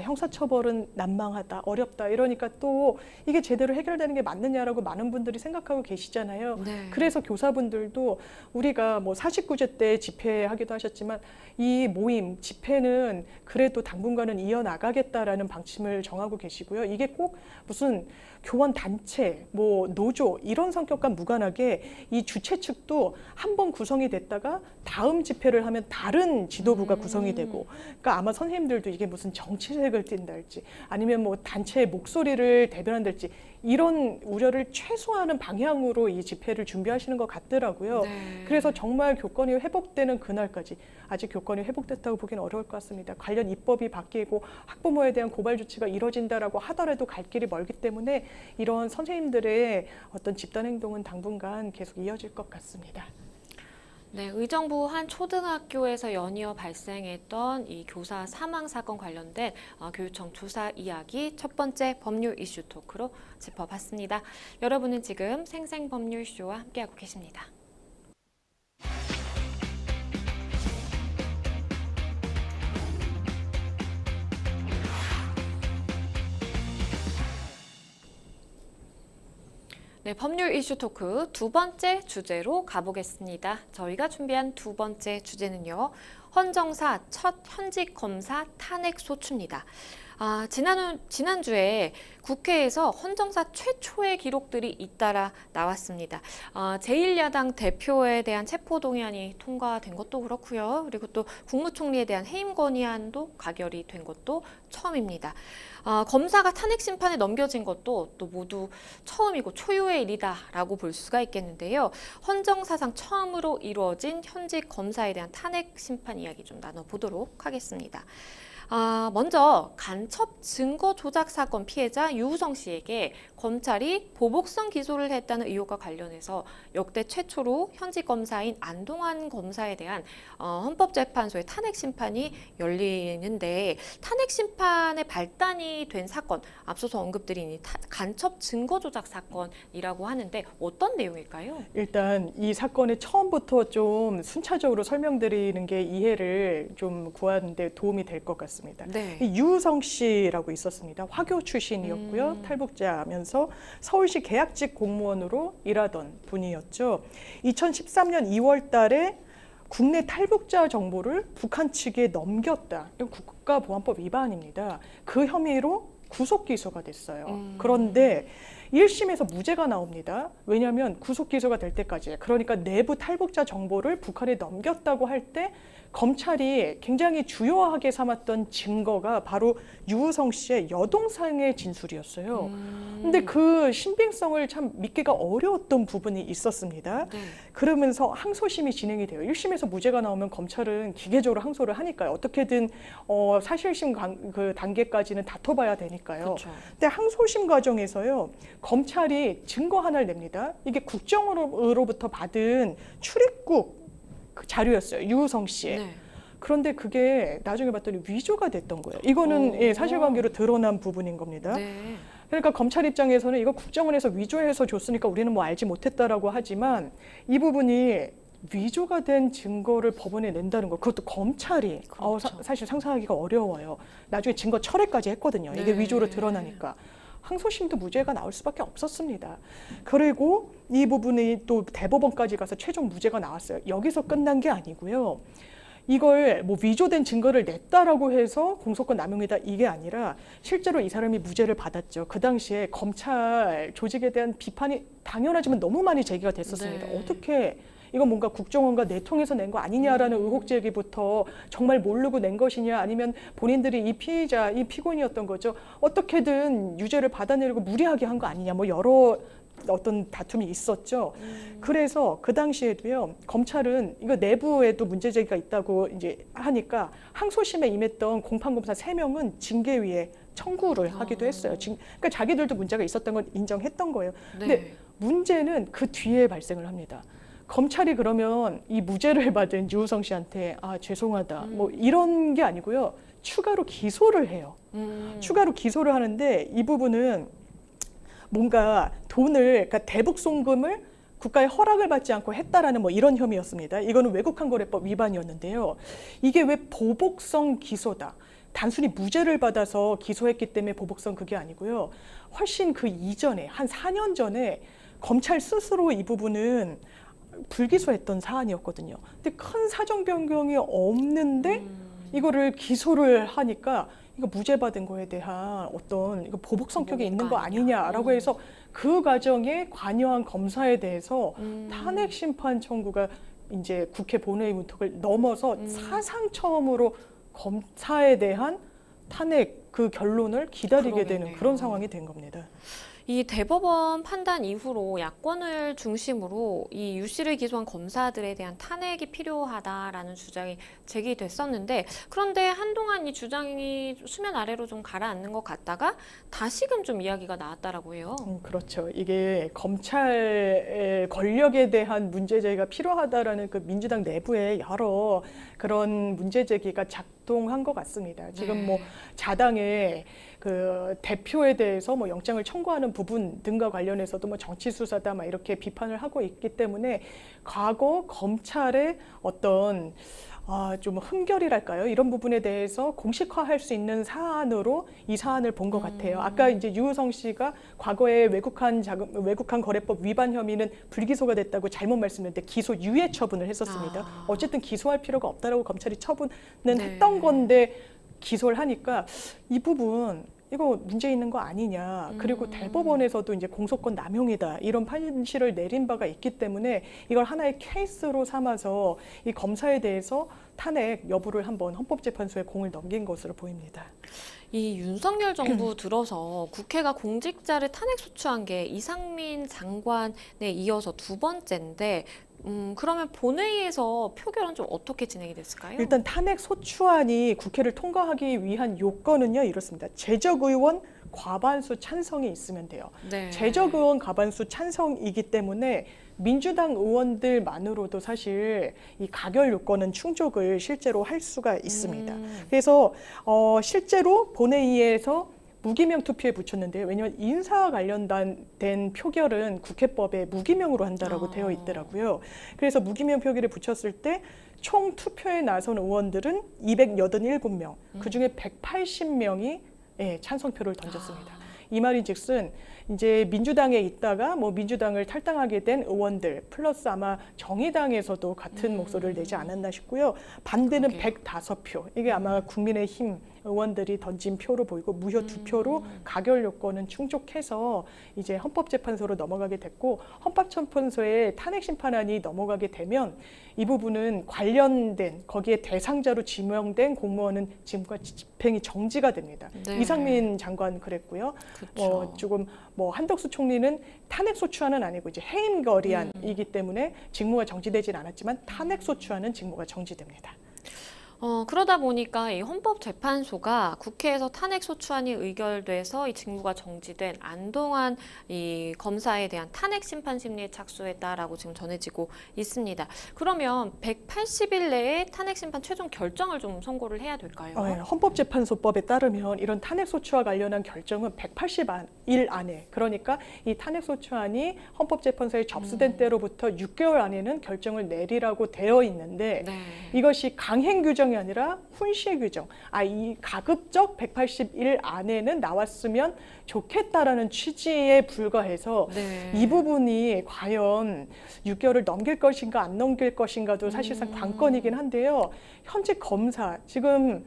형사처벌은 난망하다, 어렵다 이러니까 또 이게 제대로 해결되는 게 맞느냐라고 많은 분들이 생각하고 계시잖아요. 네. 그래서 교사분들도 우리가 뭐 49제 때 집회하기도 하셨지만 이 모임, 집회는 그래도 당분간은 이어나가겠다라는 방침을 정하고 계시고요. 이게 꼭 무슨 교원 단체, 뭐 노조 이런 성격과 무관하게 이 주최 측도 한 번 구성이 됐다가 다음 집회를 하면 다른 지도부가 구성이 되고, 그러니까 아마 선생님들도 이게 무슨 정치색을 띈달지 아니면 뭐 단체의 목소리를 대변한달지 이런 우려를 최소화하는 방향으로 이 집회를 준비하시는 것 같더라고요. 네. 그래서 정말 교권이 회복되는 그날까지 아직 교권이 회복됐다고 보기는 어려울 것 같습니다. 관련 입법이 바뀌고 학부모에 대한 고발 조치가 이뤄진다라고 하더라도 갈 길이 멀기 때문에 이런 선생님들의 어떤 집단 행동은 당분간 계속 이어질 것 같습니다. 네, 의정부 한 초등학교에서 연이어 발생했던 이 교사 사망 사건 관련된 교육청 조사 이야기 첫 번째 법률 이슈 토크로 짚어봤습니다. 여러분은 지금 생생법률쇼와 함께하고 계십니다. 네, 법률 이슈 토크 두 번째 주제로 가보겠습니다. 저희가 준비한 두 번째 주제는요. 헌정사 첫 현직 검사 탄핵 소추입니다. 지난주에 국회에서 헌정사 최초의 기록들이 잇따라 나왔습니다. 제1야당 대표에 대한 체포동의안이 통과된 것도 그렇고요. 그리고 또 국무총리에 대한 해임 건의안도 가결이 된 것도 처음입니다. 검사가 탄핵 심판에 넘겨진 것도 또 모두 처음이고 초유의 일이다라고 볼 수가 있겠는데요. 헌정사상 처음으로 이루어진 현직 검사에 대한 탄핵 심판 이야기 좀 나눠보도록 하겠습니다. 먼저 간첩 증거 조작 사건 피해자 유우성 씨에게 검찰이 보복성 기소를 했다는 의혹과 관련해서 역대 최초로 현직 검사인 안동환 검사에 대한 헌법재판소의 탄핵 심판이 열리는데, 탄핵 심판의 발단이 된 사건, 앞서서 언급드린 이 간첩 증거 조작 사건이라고 하는데 어떤 내용일까요? 일단 이 사건의 처음부터 좀 순차적으로 설명드리는 게 이해를 좀 구하는 데 도움이 될 것 같습니다. 네. 이 유우성 씨라고 있었습니다. 화교 출신이었고요. 탈북자면서 서울시 계약직 공무원으로 일하던 분이었죠. 2013년 2월 달에 국내 탈북자 정보를 북한 측에 넘겼다. 이건 국가보안법 위반입니다. 그 혐의로 구속 기소가 됐어요. 그런데 1심에서 무죄가 나옵니다. 왜냐하면 구속 기소가 될 때까지, 그러니까 내부 탈북자 정보를 북한에 넘겼다고 할 때 검찰이 굉장히 주요하게 삼았던 증거가 바로 유우성 씨의 여동생의 진술이었어요. 근데 그 신빙성을 참 믿기가 어려웠던 부분이 있었습니다. 네. 그러면서 항소심이 진행이 돼요. 1심에서 무죄가 나오면 검찰은 기계적으로 항소를 하니까요. 어떻게든 사실심 그 단계까지는 다퉈봐야 되니까요. 그렇죠. 근데 항소심 과정에서요, 검찰이 증거 하나를 냅니다. 이게 국정으로부터 받은 출입국 그 자료였어요. 유우성 씨의. 네. 그런데 그게 나중에 봤더니 위조가 됐던 거예요. 이거는 사실관계로 드러난 부분인 겁니다. 네. 그러니까 검찰 입장에서는 이거 국정원에서 위조해서 줬으니까 우리는 뭐 알지 못했다라고 하지만 이 부분이 위조가 된 증거를 법원에 낸다는 거, 그것도 검찰이 그렇죠. 사실 상상하기가 어려워요. 나중에 증거 철회까지 했거든요. 이게 네. 위조로 드러나니까. 항소심도 무죄가 나올 수밖에 없었습니다. 그리고 이 부분이 또 대법원까지 가서 최종 무죄가 나왔어요. 여기서 끝난 게 아니고요. 이걸 뭐 위조된 증거를 냈다라고 해서 공소권 남용이다 이게 아니라 실제로 이 사람이 무죄를 받았죠. 그 당시에 검찰 조직에 대한 비판이 당연하지만 너무 많이 제기가 됐었습니다. 네. 어떻게 이건 뭔가 국정원과 내통해서 낸 거 아니냐라는 의혹 제기부터 정말 모르고 낸 것이냐 아니면 본인들이 이 피의자, 이 피고인이었던 거죠. 어떻게든 유죄를 받아내려고 무리하게 한 거 아니냐 뭐 여러 어떤 다툼이 있었죠. 그래서 그 당시에도요, 검찰은 이거 내부에도 문제 제기가 있다고 이제 하니까 항소심에 임했던 공판검사 3명은 징계위에 청구를 하기도 했어요. 그러니까 자기들도 문제가 있었던 건 인정했던 거예요. 근데 네. 문제는 그 뒤에 발생을 합니다. 검찰이 그러면 이 무죄를 받은 유우성 씨한테 아 죄송하다 뭐 이런 게 아니고요. 추가로 기소를 해요. 추가로 기소를 하는데 이 부분은 뭔가 돈을 그러니까 대북 송금을 국가의 허락을 받지 않고 했다라는 뭐 이런 혐의였습니다. 이거는 외국환거래법 위반이었는데요. 이게 왜 보복성 기소다. 단순히 무죄를 받아서 기소했기 때문에 보복성 그게 아니고요. 훨씬 그 이전에 한 4년 전에 검찰 스스로 이 부분은 불기소했던 사안이었거든요. 근데 큰 사정 변경이 없는데 이거를 기소를 하니까 이거 무죄 받은 거에 대한 어떤 이거 보복 성격이 있는 거 아니냐라고 해서 그 과정에 관여한 검사에 대해서 탄핵 심판 청구가 이제 국회 본회의 문턱을 넘어서 사상 처음으로 검사에 대한 탄핵 그 결론을 기다리게 되는 그러겠네요. 그런 상황이 된 겁니다. 이 대법원 판단 이후로 야권을 중심으로 이 유 씨를 기소한 검사들에 대한 탄핵이 필요하다라는 주장이 제기됐었는데 그런데 한동안 이 주장이 수면 아래로 좀 가라앉는 것 같다가 다시금 좀 이야기가 나왔다라고 해요. 그렇죠. 이게 검찰의 권력에 대한 문제 제기가 필요하다라는 그 민주당 내부의 여러 그런 문제 제기가 작동한 것 같습니다. 지금 뭐 자당의 그 대표에 대해서 뭐 영장을 청구하는 부분 등과 관련해서도 뭐 정치 수사다 막 이렇게 비판을 하고 있기 때문에 과거 검찰의 어떤 좀 흠결이랄까요? 이런 부분에 대해서 공식화할 수 있는 사안으로 이 사안을 본 것 같아요. 아까 이제 유우성 씨가 과거에 외국환 거래법 위반 혐의는 불기소가 됐다고 잘못 말씀드렸는데 기소 유예 처분을 했었습니다. 어쨌든 기소할 필요가 없다라고 검찰이 처분은 했던 건데 기소를 하니까 이 부분 이거 문제 있는 거 아니냐. 그리고 대법원에서도 이제 공소권 남용이다. 이런 판시를 내린 바가 있기 때문에 이걸 하나의 케이스로 삼아서 이 검사에 대해서 탄핵 여부를 한번 헌법재판소에 공을 넘긴 것으로 보입니다. 이 윤석열 정부 들어서 국회가 공직자를 탄핵 소추한 게 이상민 장관에 이어서 두 번째인데 그러면 본회의에서 표결은 좀 어떻게 진행이 됐을까요? 일단 탄핵 소추안이 국회를 통과하기 위한 요건은요 이렇습니다. 재적 의원 과반수 찬성이 있으면 돼요. 네. 재적 의원 과반수 찬성이기 때문에 민주당 의원들만으로도 사실 이 가결 요건은 충족을 실제로 할 수가 있습니다. 그래서 실제로 본회의에서 무기명 투표에 붙였는데요. 왜냐하면 인사와 관련된 표결은 국회법에 무기명으로 한다라고 되어 있더라고요. 그래서 무기명 표결에 붙였을 때 총 투표에 나선 의원들은 287명, 그중에 180명이 찬성표를 던졌습니다. 이 말인즉슨 이제 민주당에 있다가 뭐 민주당을 탈당하게 된 의원들 플러스 아마 정의당에서도 같은 목소리를 내지 않았나 싶고요. 반대는 105표. 이게 아마 국민의힘 의원들이 던진 표로 보이고 무효 2표로 가결 요건은 충족해서 이제 헌법재판소로 넘어가게 됐고 헌법재판소에 탄핵 심판안이 넘어가게 되면 이 부분은 관련된 거기에 대상자로 지명된 공무원은 지금과 집행이 정지가 됩니다. 네. 이상민 장관 그랬고요. 조금 뭐 한덕수 총리는 탄핵 소추안은 아니고 이제 해임 거리안이기 때문에 직무가 정지되진 않았지만 탄핵 소추안은 직무가 정지됩니다. 그러다 보니까 이 헌법재판소가 국회에서 탄핵 소추안이 의결돼서 이 직무가 정지된 안동환 이 검사에 대한 탄핵 심판 심리에 착수했다라고 지금 전해지고 있습니다. 그러면 180일 내에 탄핵 심판 최종 결정을 좀 선고를 해야 될까요? 헌법재판소법에 따르면 이런 탄핵 소추와 관련한 결정은 180일 안에 그러니까 이 탄핵 소추안이 헌법재판소에 접수된 때로부터 6개월 안에는 결정을 내리라고 되어 있는데 이것이 강행 규정 규정이 아니라 훈시 규정. 이 가급적 180일 안에는 나왔으면 좋겠다라는 취지에 불과해서 네. 이 부분이 과연 6개월을 넘길 것인가 안 넘길 것인가도 사실상 관건이긴 한데요. 현재 검사 지금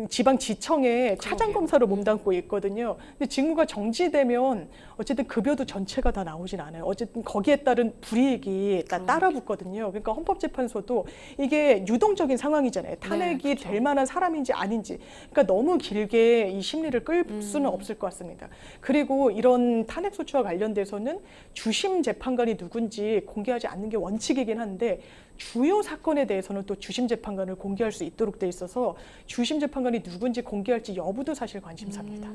지방지청에 차장검사로 몸담고 있거든요. 근데 직무가 정지되면 어쨌든 급여도 전체가 다 나오진 않아요. 어쨌든 거기에 따른 불이익이 다 따라붙거든요. 그러니까 헌법재판소도 이게 유동적인 상황이잖아요. 탄핵이 네, 그렇죠. 될 만한 사람인지 아닌지. 그러니까 너무 길게 이 심리를 끌 수는 없을 것 같습니다. 그리고 이런 탄핵 소추와 관련돼서는 주심 재판관이 누군지 공개하지 않는 게 원칙이긴 한데 주요 사건에 대해서는 또 주심 재판관을 공개할 수 있도록 돼 있어서 주심 재판관이 누군지 공개할지 여부도 사실 관심사입니다.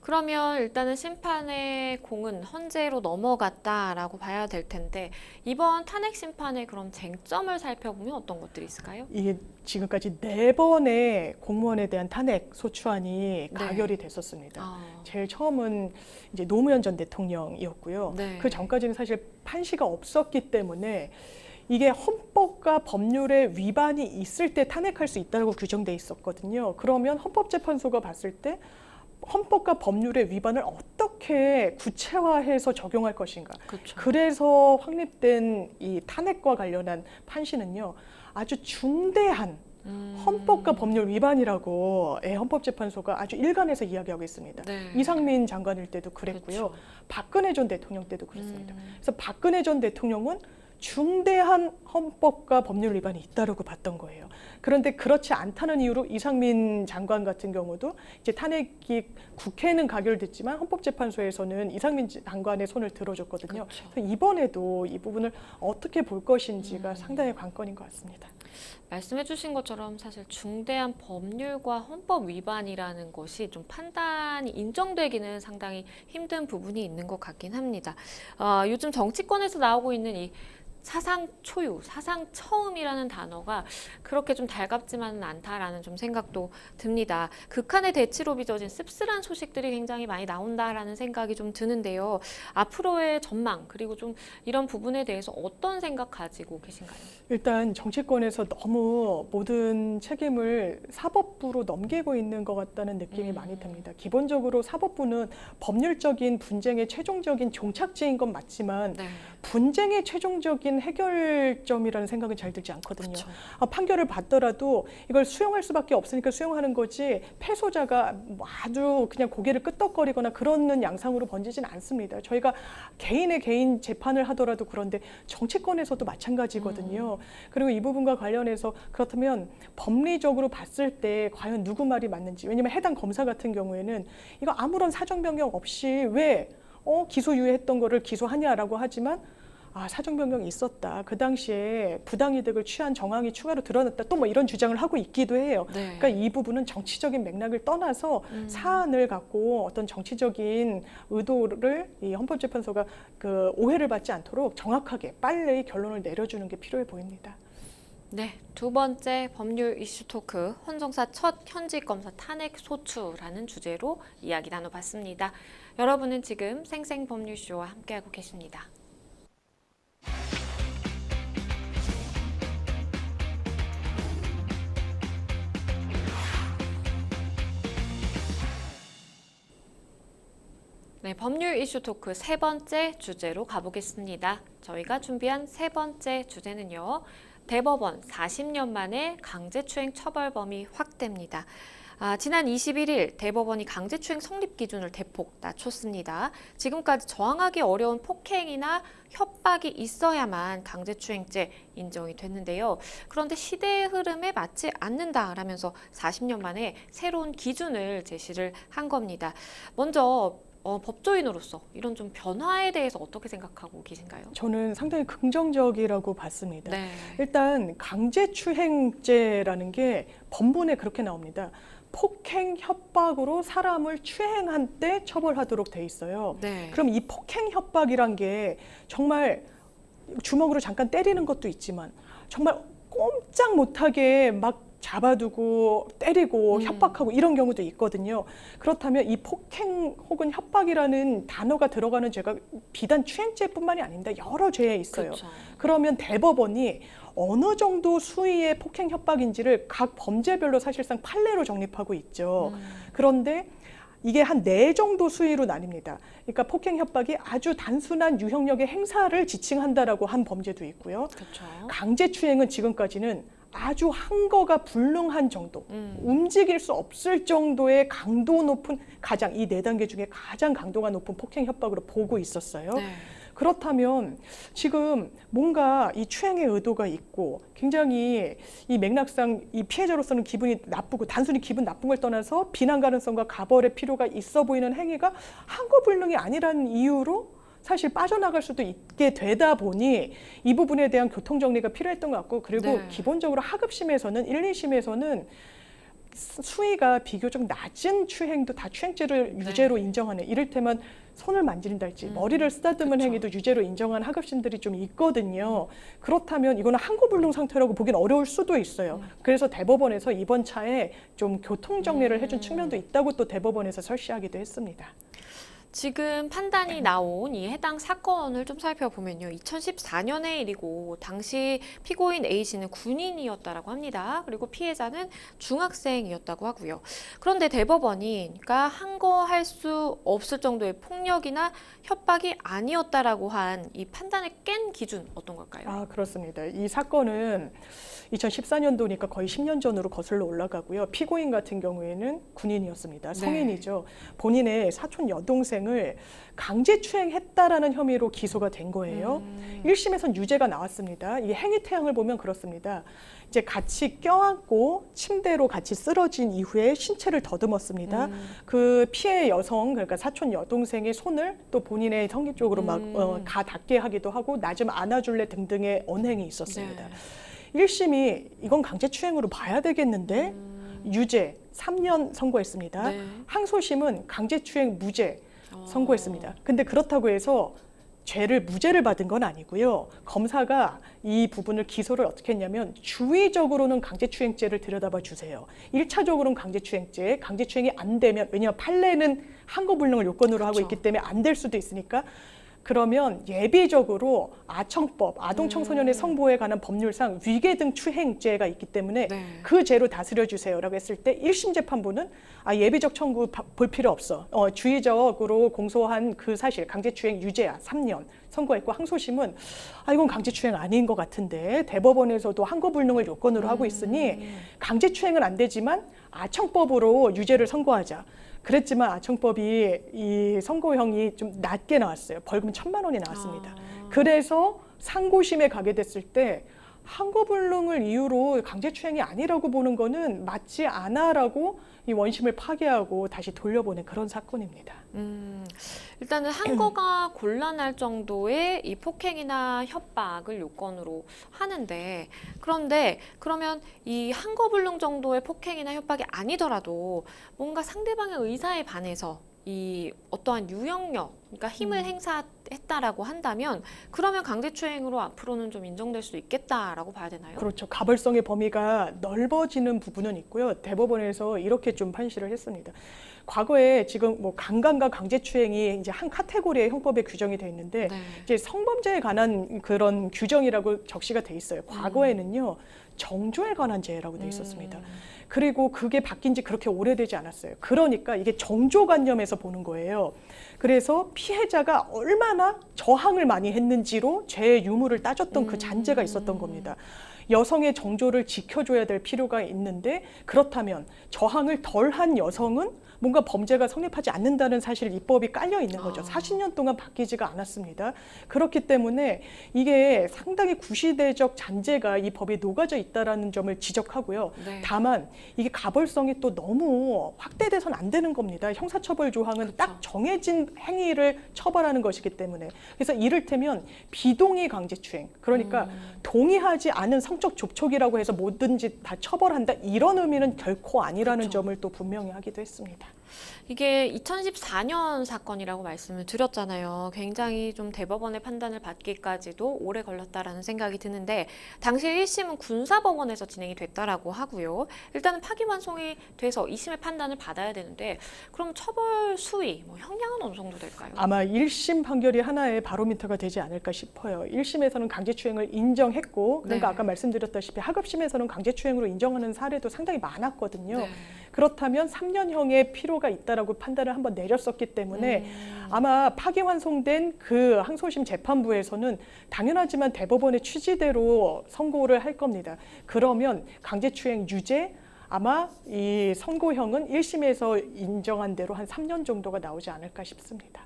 그러면 일단은 심판의 공은 헌재로 넘어갔다라고 봐야 될 텐데 이번 탄핵 심판의 그럼 쟁점을 살펴보면 어떤 것들이 있을까요? 이게 지금까지 4번의 공무원에 대한 탄핵 소추안이 네. 가결이 됐었습니다. 아, 제일 처음은 이제 노무현 전 대통령이었고요. 네. 그 전까지는 사실 판시가 없었기 때문에 이게 헌법과 법률의 위반이 있을 때 탄핵할 수 있다고 규정돼 있었거든요. 그러면 헌법재판소가 봤을 때 헌법과 법률의 위반을 어떻게 구체화해서 적용할 것인가. 그렇죠. 그래서 확립된 이 탄핵과 관련한 판시는요, 아주 중대한 헌법과 법률 위반이라고 헌법재판소가 아주 일관해서 이야기하고 있습니다. 네. 이상민 장관일 때도 그랬고요. 그렇죠. 박근혜 전 대통령 때도 그랬습니다. 그래서 박근혜 전 대통령은 중대한 헌법과 법률 위반이 있다고 봤던 거예요. 그런데 그렇지 않다는 이유로 이상민 장관 같은 경우도 이제 탄핵이 국회는 가결됐지만 헌법재판소에서는 이상민 장관의 손을 들어줬거든요. 그렇죠. 그래서 이번에도 이 부분을 어떻게 볼 것인지가 상당히 관건인 것 같습니다. 말씀해주신 것처럼 사실 중대한 법률과 헌법 위반이라는 것이 좀 판단이 인정되기는 상당히 힘든 부분이 있는 것 같긴 합니다. 요즘 정치권에서 나오고 있는 이 사상 초유, 사상 처음이라는 단어가 그렇게 좀 달갑지만은 않다라는 좀 생각도 듭니다. 극한의 대치로 빚어진 씁쓸한 소식들이 굉장히 많이 나온다라는 생각이 좀 드는데요. 앞으로의 전망 그리고 좀 이런 부분에 대해서 어떤 생각 가지고 계신가요? 일단 정치권에서 너무 모든 책임을 사법부로 넘기고 있는 것 같다는 느낌이 많이 듭니다. 기본적으로 사법부는 법률적인 분쟁의 최종적인 종착지인 건 맞지만 네. 분쟁의 최종적인 해결점이라는 생각은 잘 들지 않거든요. 그렇죠. 판결을 받더라도 이걸 수용할 수밖에 없으니까 수용하는 거지 패소자가 아주 그냥 고개를 끄덕거리거나 그러는 양상으로 번지진 않습니다. 저희가 개인 재판을 하더라도 그런데 정치권에서도 마찬가지거든요. 그리고 이 부분과 관련해서 그렇다면 법리적으로 봤을 때 과연 누구 말이 맞는지, 왜냐하면 해당 검사 같은 경우에는 이거 아무런 사정 변경 없이 왜 기소유예했던 거를 기소하냐라고 하지만 사정 변경이 있었다. 그 당시에 부당이득을 취한 정황이 추가로 드러났다. 또 뭐 이런 주장을 하고 있기도 해요. 네. 그러니까 이 부분은 정치적인 맥락을 떠나서 사안을 갖고 어떤 정치적인 의도를 이 헌법재판소가 그 오해를 받지 않도록 정확하게 빨리 결론을 내려주는 게 필요해 보입니다. 네, 두 번째 법률 이슈 토크 헌정사 첫 현직 검사 탄핵 소추라는 주제로 이야기 나눠봤습니다. 여러분은 지금 생생법률쇼와 함께하고 계십니다. 네, 법률 이슈 토크 세 번째 주제로 가보겠습니다. 저희가 준비한 세 번째 주제는요. 대법원 40년 만에 강제추행 처벌 범위 확대입니다. 지난 21일 대법원이 강제추행 성립 기준을 대폭 낮췄습니다. 지금까지 저항하기 어려운 폭행이나 협박이 있어야만 강제추행죄 인정이 됐는데요. 그런데 시대의 흐름에 맞지 않는다라면서 40년 만에 새로운 기준을 제시를 한 겁니다. 먼저 법조인으로서 이런 좀 변화에 대해서 어떻게 생각하고 계신가요? 저는 상당히 긍정적이라고 봤습니다. 네. 일단 강제추행죄라는 게 법문에 그렇게 나옵니다. 폭행, 협박으로 사람을 추행한 때 처벌하도록 돼 있어요. 네. 그럼 이 폭행, 협박이란 게 정말 주먹으로 잠깐 때리는 것도 있지만 정말 꼼짝 못하게 막 잡아두고 때리고 협박하고 이런 경우도 있거든요. 그렇다면 이 폭행 혹은 협박이라는 단어가 들어가는 죄가 비단 추행죄뿐만이 아닙니다. 여러 죄에 있어요. 그렇죠. 그러면 대법원이 어느 정도 수위의 폭행 협박인지를 각 범죄별로 사실상 판례로 정립하고 있죠. 그런데 이게 한 4 정도 수위로 나뉩니다. 그러니까 폭행 협박이 아주 단순한 유형력의 행사를 지칭한다라고 한 범죄도 있고요. 그렇죠. 강제추행은 지금까지는 아주 항거가 불능한 정도, 움직일 수 없을 정도의 강도 높은 가장 이 4단계 중에 가장 강도가 높은 폭행 협박으로 보고 있었어요. 네. 그렇다면 지금 뭔가 이 추행의 의도가 있고 굉장히 이 맥락상 이 피해자로서는 기분이 나쁘고 단순히 기분 나쁜 걸 떠나서 비난 가능성과 가벌의 필요가 있어 보이는 행위가 항거불능이 아니라는 이유로 사실 빠져나갈 수도 있게 되다 보니 이 부분에 대한 교통정리가 필요했던 것 같고 그리고 네. 기본적으로 하급심에서는 1, 2심에서는 수위가 비교적 낮은 추행도 다 추행죄를 유죄로 인정하는 이를테면 손을 만진달지 머리를 쓰다듬은 그쵸. 행위도 유죄로 인정한 하급심들이 좀 있거든요. 그렇다면 이거는 항고불능 상태라고 보긴 어려울 수도 있어요. 그래서 대법원에서 이번 차에 좀 교통정리를 해준 측면도 있다고 또 대법원에서 설시하기도 했습니다. 지금 판단이 나온 이 해당 사건을 좀 살펴보면요. 2014년의 일이고 당시 피고인 A씨는 군인이었다라고 합니다. 그리고 피해자는 중학생이었다고 하고요. 그런데 대법원이 그러니까 항거할 수 없을 정도의 폭력이나 협박이 아니었다라고 한 이 판단을 깬 기준 어떤 걸까요? 아, 그렇습니다. 이 사건은 2014년도니까 거의 10년 전으로 거슬러 올라가고요. 피고인 같은 경우에는 군인이었습니다. 성인이죠. 본인의 사촌 여동생을 강제추행했다라는 혐의로 기소가 된 거예요. 1심에선 유죄가 나왔습니다. 이 행위 태양을 보면 그렇습니다. 이제 같이 껴안고 침대로 같이 쓰러진 이후에 신체를 더듬었습니다. 그 피해 여성, 그러니까 사촌 여동생의 손을 또 본인의 성기 쪽으로 막 가 닿게 하기도 하고 나 좀 안아줄래 등등의 언행이 있었습니다. 네. 1심이 이건 강제추행으로 봐야 되겠는데 유죄 3년 선고했습니다. 네. 항소심은 강제추행 무죄 선고했습니다. 근데 그렇다고 해서 죄를 무죄를 받은 건 아니고요. 검사가 이 부분을 기소를 어떻게 했냐면 주의적으로는 강제추행죄를 들여다봐 주세요. 1차적으로는 강제추행죄, 강제추행이 안 되면 왜냐하면 판례는 항거불능을 요건으로 하고 있기 때문에 안 될 수도 있으니까 그러면 예비적으로 아청법, 아동청소년의 성보호에 관한 법률상 위계등 추행죄가 있기 때문에 네. 그 죄로 다스려 주세요라고 했을 때 1심 재판부는 예비적 청구 볼 필요 없어. 주의적으로 공소한 그 사실 강제추행 유죄야 3년 선고했고 항소심은 이건 강제추행 아닌 것 같은데 대법원에서도 항거불능을 요건으로 하고 있으니 강제추행은 안 되지만 아청법으로 유죄를 선고하자. 그랬지만 아청법이 이 선고형이 좀 낮게 나왔어요. 벌금 1,000만 원이 나왔습니다. 그래서 상고심에 가게 됐을 때 항거불능을 이유로 강제추행이 아니라고 보는 거는 맞지 않아라고 이 원심을 파기하고 다시 돌려보낸 그런 사건입니다. 일단은 항거가 곤란할 정도의 이 폭행이나 협박을 요건으로 하는데 그런데 그러면 이 항거불능 정도의 폭행이나 협박이 아니더라도 뭔가 상대방의 의사에 반해서 이 어떠한 유형력, 그러니까 힘을 행사했다라고 한다면 그러면 강제추행으로 앞으로는 좀 인정될 수 있겠다라고 봐야 되나요? 그렇죠. 가벌성의 범위가 넓어지는 부분은 있고요. 대법원에서 이렇게 좀 판시를 했습니다. 과거에 지금 뭐 강간과 강제추행이 이제 한 카테고리의 형법에 규정이 돼 있는데 네. 이제 성범죄에 관한 그런 규정이라고 적시가 돼 있어요. 과거에는요. 정조에 관한 죄라고 돼 있었습니다. 그리고 그게 바뀐 지 그렇게 오래되지 않았어요. 그러니까 이게 정조관념에서 보는 거예요. 그래서 피해자가 얼마나 저항을 많이 했는지로 죄의 유무를 따졌던 그 잔재가 있었던 겁니다. 여성의 정조를 지켜줘야 될 필요가 있는데 그렇다면 저항을 덜한 여성은 뭔가 범죄가 성립하지 않는다는 사실 입법이 깔려 있는 거죠. 40년 동안 바뀌지가 않았습니다. 그렇기 때문에 이게 상당히 구시대적 잔재가 이 법에 녹아져 있다는 점을 지적하고요. 네. 다만 이게 가벌성이 또 너무 확대돼서는 안 되는 겁니다. 형사처벌 조항은 딱 정해진 행위를 처벌하는 것이기 때문에 그래서 이를테면 비동의 강제추행 그러니까 동의하지 않은 성적 접촉이라고 해서 뭐든지 다 처벌한다 이런 의미는 결코 아니라는 점을 또 분명히 하기도 했습니다. 이게 2014년 사건이라고 말씀을 드렸잖아요. 굉장히 좀 대법원의 판단을 받기까지도 오래 걸렸다라는 생각이 드는데 당시 1심은 군사법원에서 진행이 됐다라고 하고요. 일단은 파기환송이 돼서 2심의 판단을 받아야 되는데 그럼 처벌 수위, 뭐 형량은 어느 정도 될까요? 아마 1심 판결이 하나의 바로미터가 되지 않을까 싶어요. 1심에서는 강제추행을 인정했고 그러니까 네. 아까 말씀드렸다시피 하급심에서는 강제추행으로 인정하는 사례도 상당히 많았거든요. 네. 그렇다면 3년형의 필요가 있다라고 판단을 한번 내렸었기 때문에 아마 파기환송된 그 항소심 재판부에서는 당연하지만 대법원의 취지대로 선고를 할 겁니다. 그러면 강제추행 유죄 아마 이 선고형은 1심에서 인정한 대로 한 3년 정도가 나오지 않을까 싶습니다.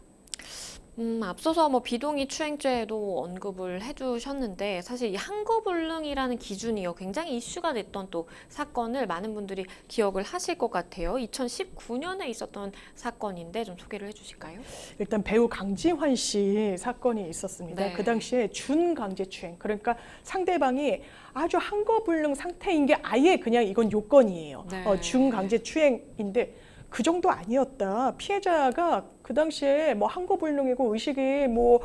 앞서서 뭐 비동의 추행죄도 언급을 해주셨는데 사실 이 항거불능이라는 기준이요 굉장히 이슈가 됐던 또 사건을 많은 분들이 기억을 하실 것 같아요. 2019년에 있었던 사건인데 좀 소개를 해주실까요? 일단 배우 강지환 씨 사건이 있었습니다. 네. 그 당시에 준강제추행, 그러니까 상대방이 아주 항거불능 상태인 게 아예 그냥 이건 요건이에요. 네. 준강제추행인데 그 정도 아니었다. 피해자가 그 당시에 뭐 항거불능이고 의식이 뭐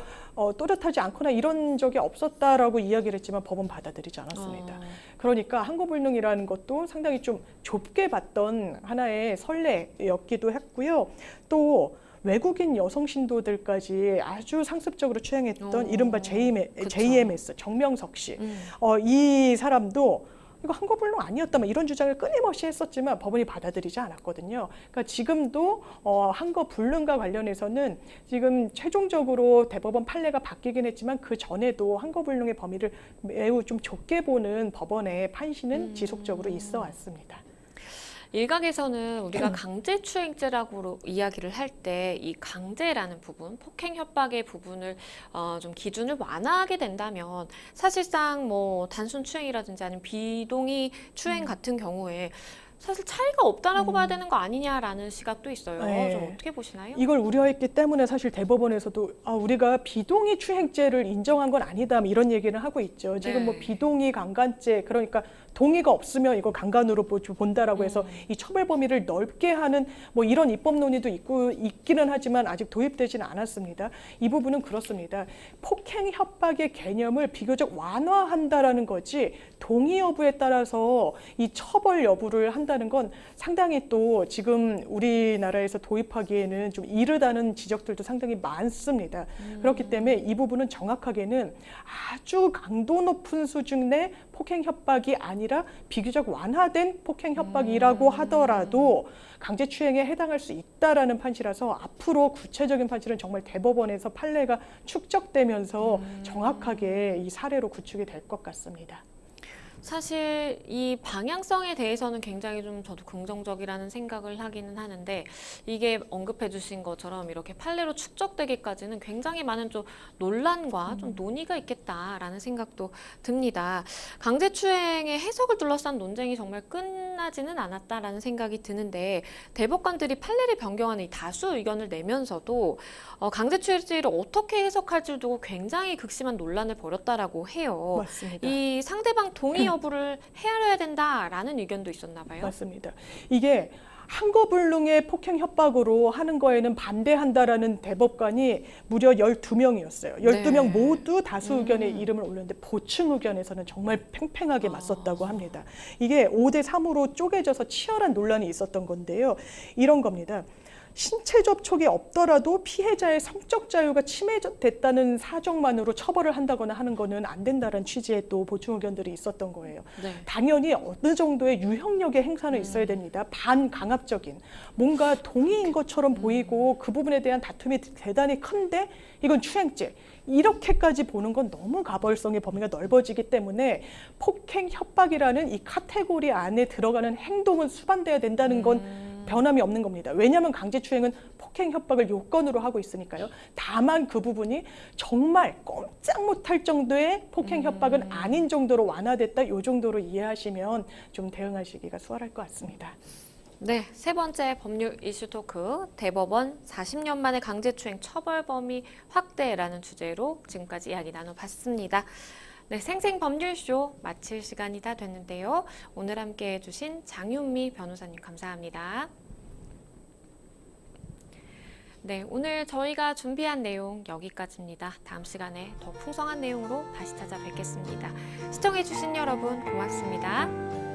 또렷하지 않거나 이런 적이 없었다라고 이야기를 했지만 법은 받아들이지 않았습니다. 그러니까 항거불능이라는 것도 상당히 좀 좁게 봤던 하나의 선례였기도 했고요. 또 외국인 여성 신도들까지 아주 상습적으로 추행했던 이른바 그쵸. JMS 정명석 씨. 이 사람도 이거 항거불능 아니었다, 뭐 이런 주장을 끊임없이 했었지만 법원이 받아들이지 않았거든요. 그러니까 지금도 항거불능과 관련해서는 지금 최종적으로 대법원 판례가 바뀌긴 했지만 그 전에도 항거불능의 범위를 매우 좀 좁게 보는 법원의 판시는 지속적으로 있어 왔습니다. 일각에서는 우리가 강제추행죄라고 이야기를 할 때 이 강제라는 부분, 폭행 협박의 부분을 좀 기준을 완화하게 된다면 사실상 뭐 단순 추행이라든지 아니면 비동의 추행 같은 경우에 사실 차이가 없다라고 봐야 되는 거 아니냐라는 시각도 있어요. 네. 좀 어떻게 보시나요? 이걸 우려했기 때문에 사실 대법원에서도 우리가 비동의 추행죄를 인정한 건 아니다, 뭐 이런 얘기를 하고 있죠. 지금 뭐 네. 비동의 강간죄, 그러니까 동의가 없으면 이거 강간으로 본다라고 해서 이 처벌 범위를 넓게 하는 뭐 이런 입법 논의도 있기는 하지만 아직 도입되지는 않았습니다. 이 부분은 그렇습니다. 폭행 협박의 개념을 비교적 완화한다라는 거지 동의 여부에 따라서 이 처벌 여부를 한다는 건 상당히 또 지금 우리나라에서 도입하기에는 좀 이르다는 지적들도 상당히 많습니다. 그렇기 때문에 이 부분은 정확하게는 아주 강도 높은 수준의 폭행 협박이 아니라 비교적 완화된 폭행 협박이라고 하더라도 강제추행에 해당할 수 있다라는 판시라서 앞으로 구체적인 판시는 정말 대법원에서 판례가 축적되면서 정확하게 이 사례로 구축이 될 것 같습니다. 사실 이 방향성에 대해서는 굉장히 좀 저도 긍정적이라는 생각을 하기는 하는데 이게 언급해 주신 것처럼 이렇게 판례로 축적되기까지는 굉장히 많은 좀 논란과 좀 논의가 있겠다라는 생각도 듭니다. 강제추행의 해석을 둘러싼 논쟁이 정말 끝나지는 않았다라는 생각이 드는데 대법관들이 판례를 변경하는 이 다수 의견을 내면서도 강제추행죄를 어떻게 해석할지 두고 굉장히 극심한 논란을 벌였다라고 해요. 맞습니다. 이 상대방 동의 여부를 헤아려야 된다라는 의견도 있었나 봐요. 맞습니다. 이게 항거불능의 폭행 협박으로 하는 거에는 반대한다라는 대법관이 무려 12명이었어요. 12명 네. 모두 다수 의견의 이름을 올렸는데 보충 의견에서는 정말 팽팽하게 맞섰다고 합니다. 이게 5대 3으로 쪼개져서 치열한 논란이 있었던 건데요. 이런 겁니다. 신체 접촉이 없더라도 피해자의 성적 자유가 침해됐다는 사정만으로 처벌을 한다거나 하는 거는 안 된다는 취지의 또 보충 의견들이 있었던 거예요. 네. 당연히 어느 정도의 유형력의 행사는 있어야 됩니다. 반강압적인 뭔가 동의인 것처럼 보이고 그 부분에 대한 다툼이 대단히 큰데 이건 추행죄. 이렇게까지 보는 건 너무 가벌성의 범위가 넓어지기 때문에 폭행 협박이라는 이 카테고리 안에 들어가는 행동은 수반돼야 된다는 건 변함이 없는 겁니다. 왜냐하면 강제추행은 폭행 협박을 요건으로 하고 있으니까요. 다만 그 부분이 정말 꼼짝 못할 정도의 폭행 협박은 아닌 정도로 완화됐다, 이 정도로 이해하시면 좀 대응하시기가 수월할 것 같습니다. 네, 세 번째 법률 이슈 토크, 대법원 40년 만에 강제추행 처벌 범위 확대라는 주제로 지금까지 이야기 나눠봤습니다. 네, 생생법률쇼 마칠 시간이 다 됐는데요. 오늘 함께 해주신 장윤미 변호사님 감사합니다. 네, 오늘 저희가 준비한 내용 여기까지입니다. 다음 시간에 더 풍성한 내용으로 다시 찾아뵙겠습니다. 시청해주신 여러분 고맙습니다.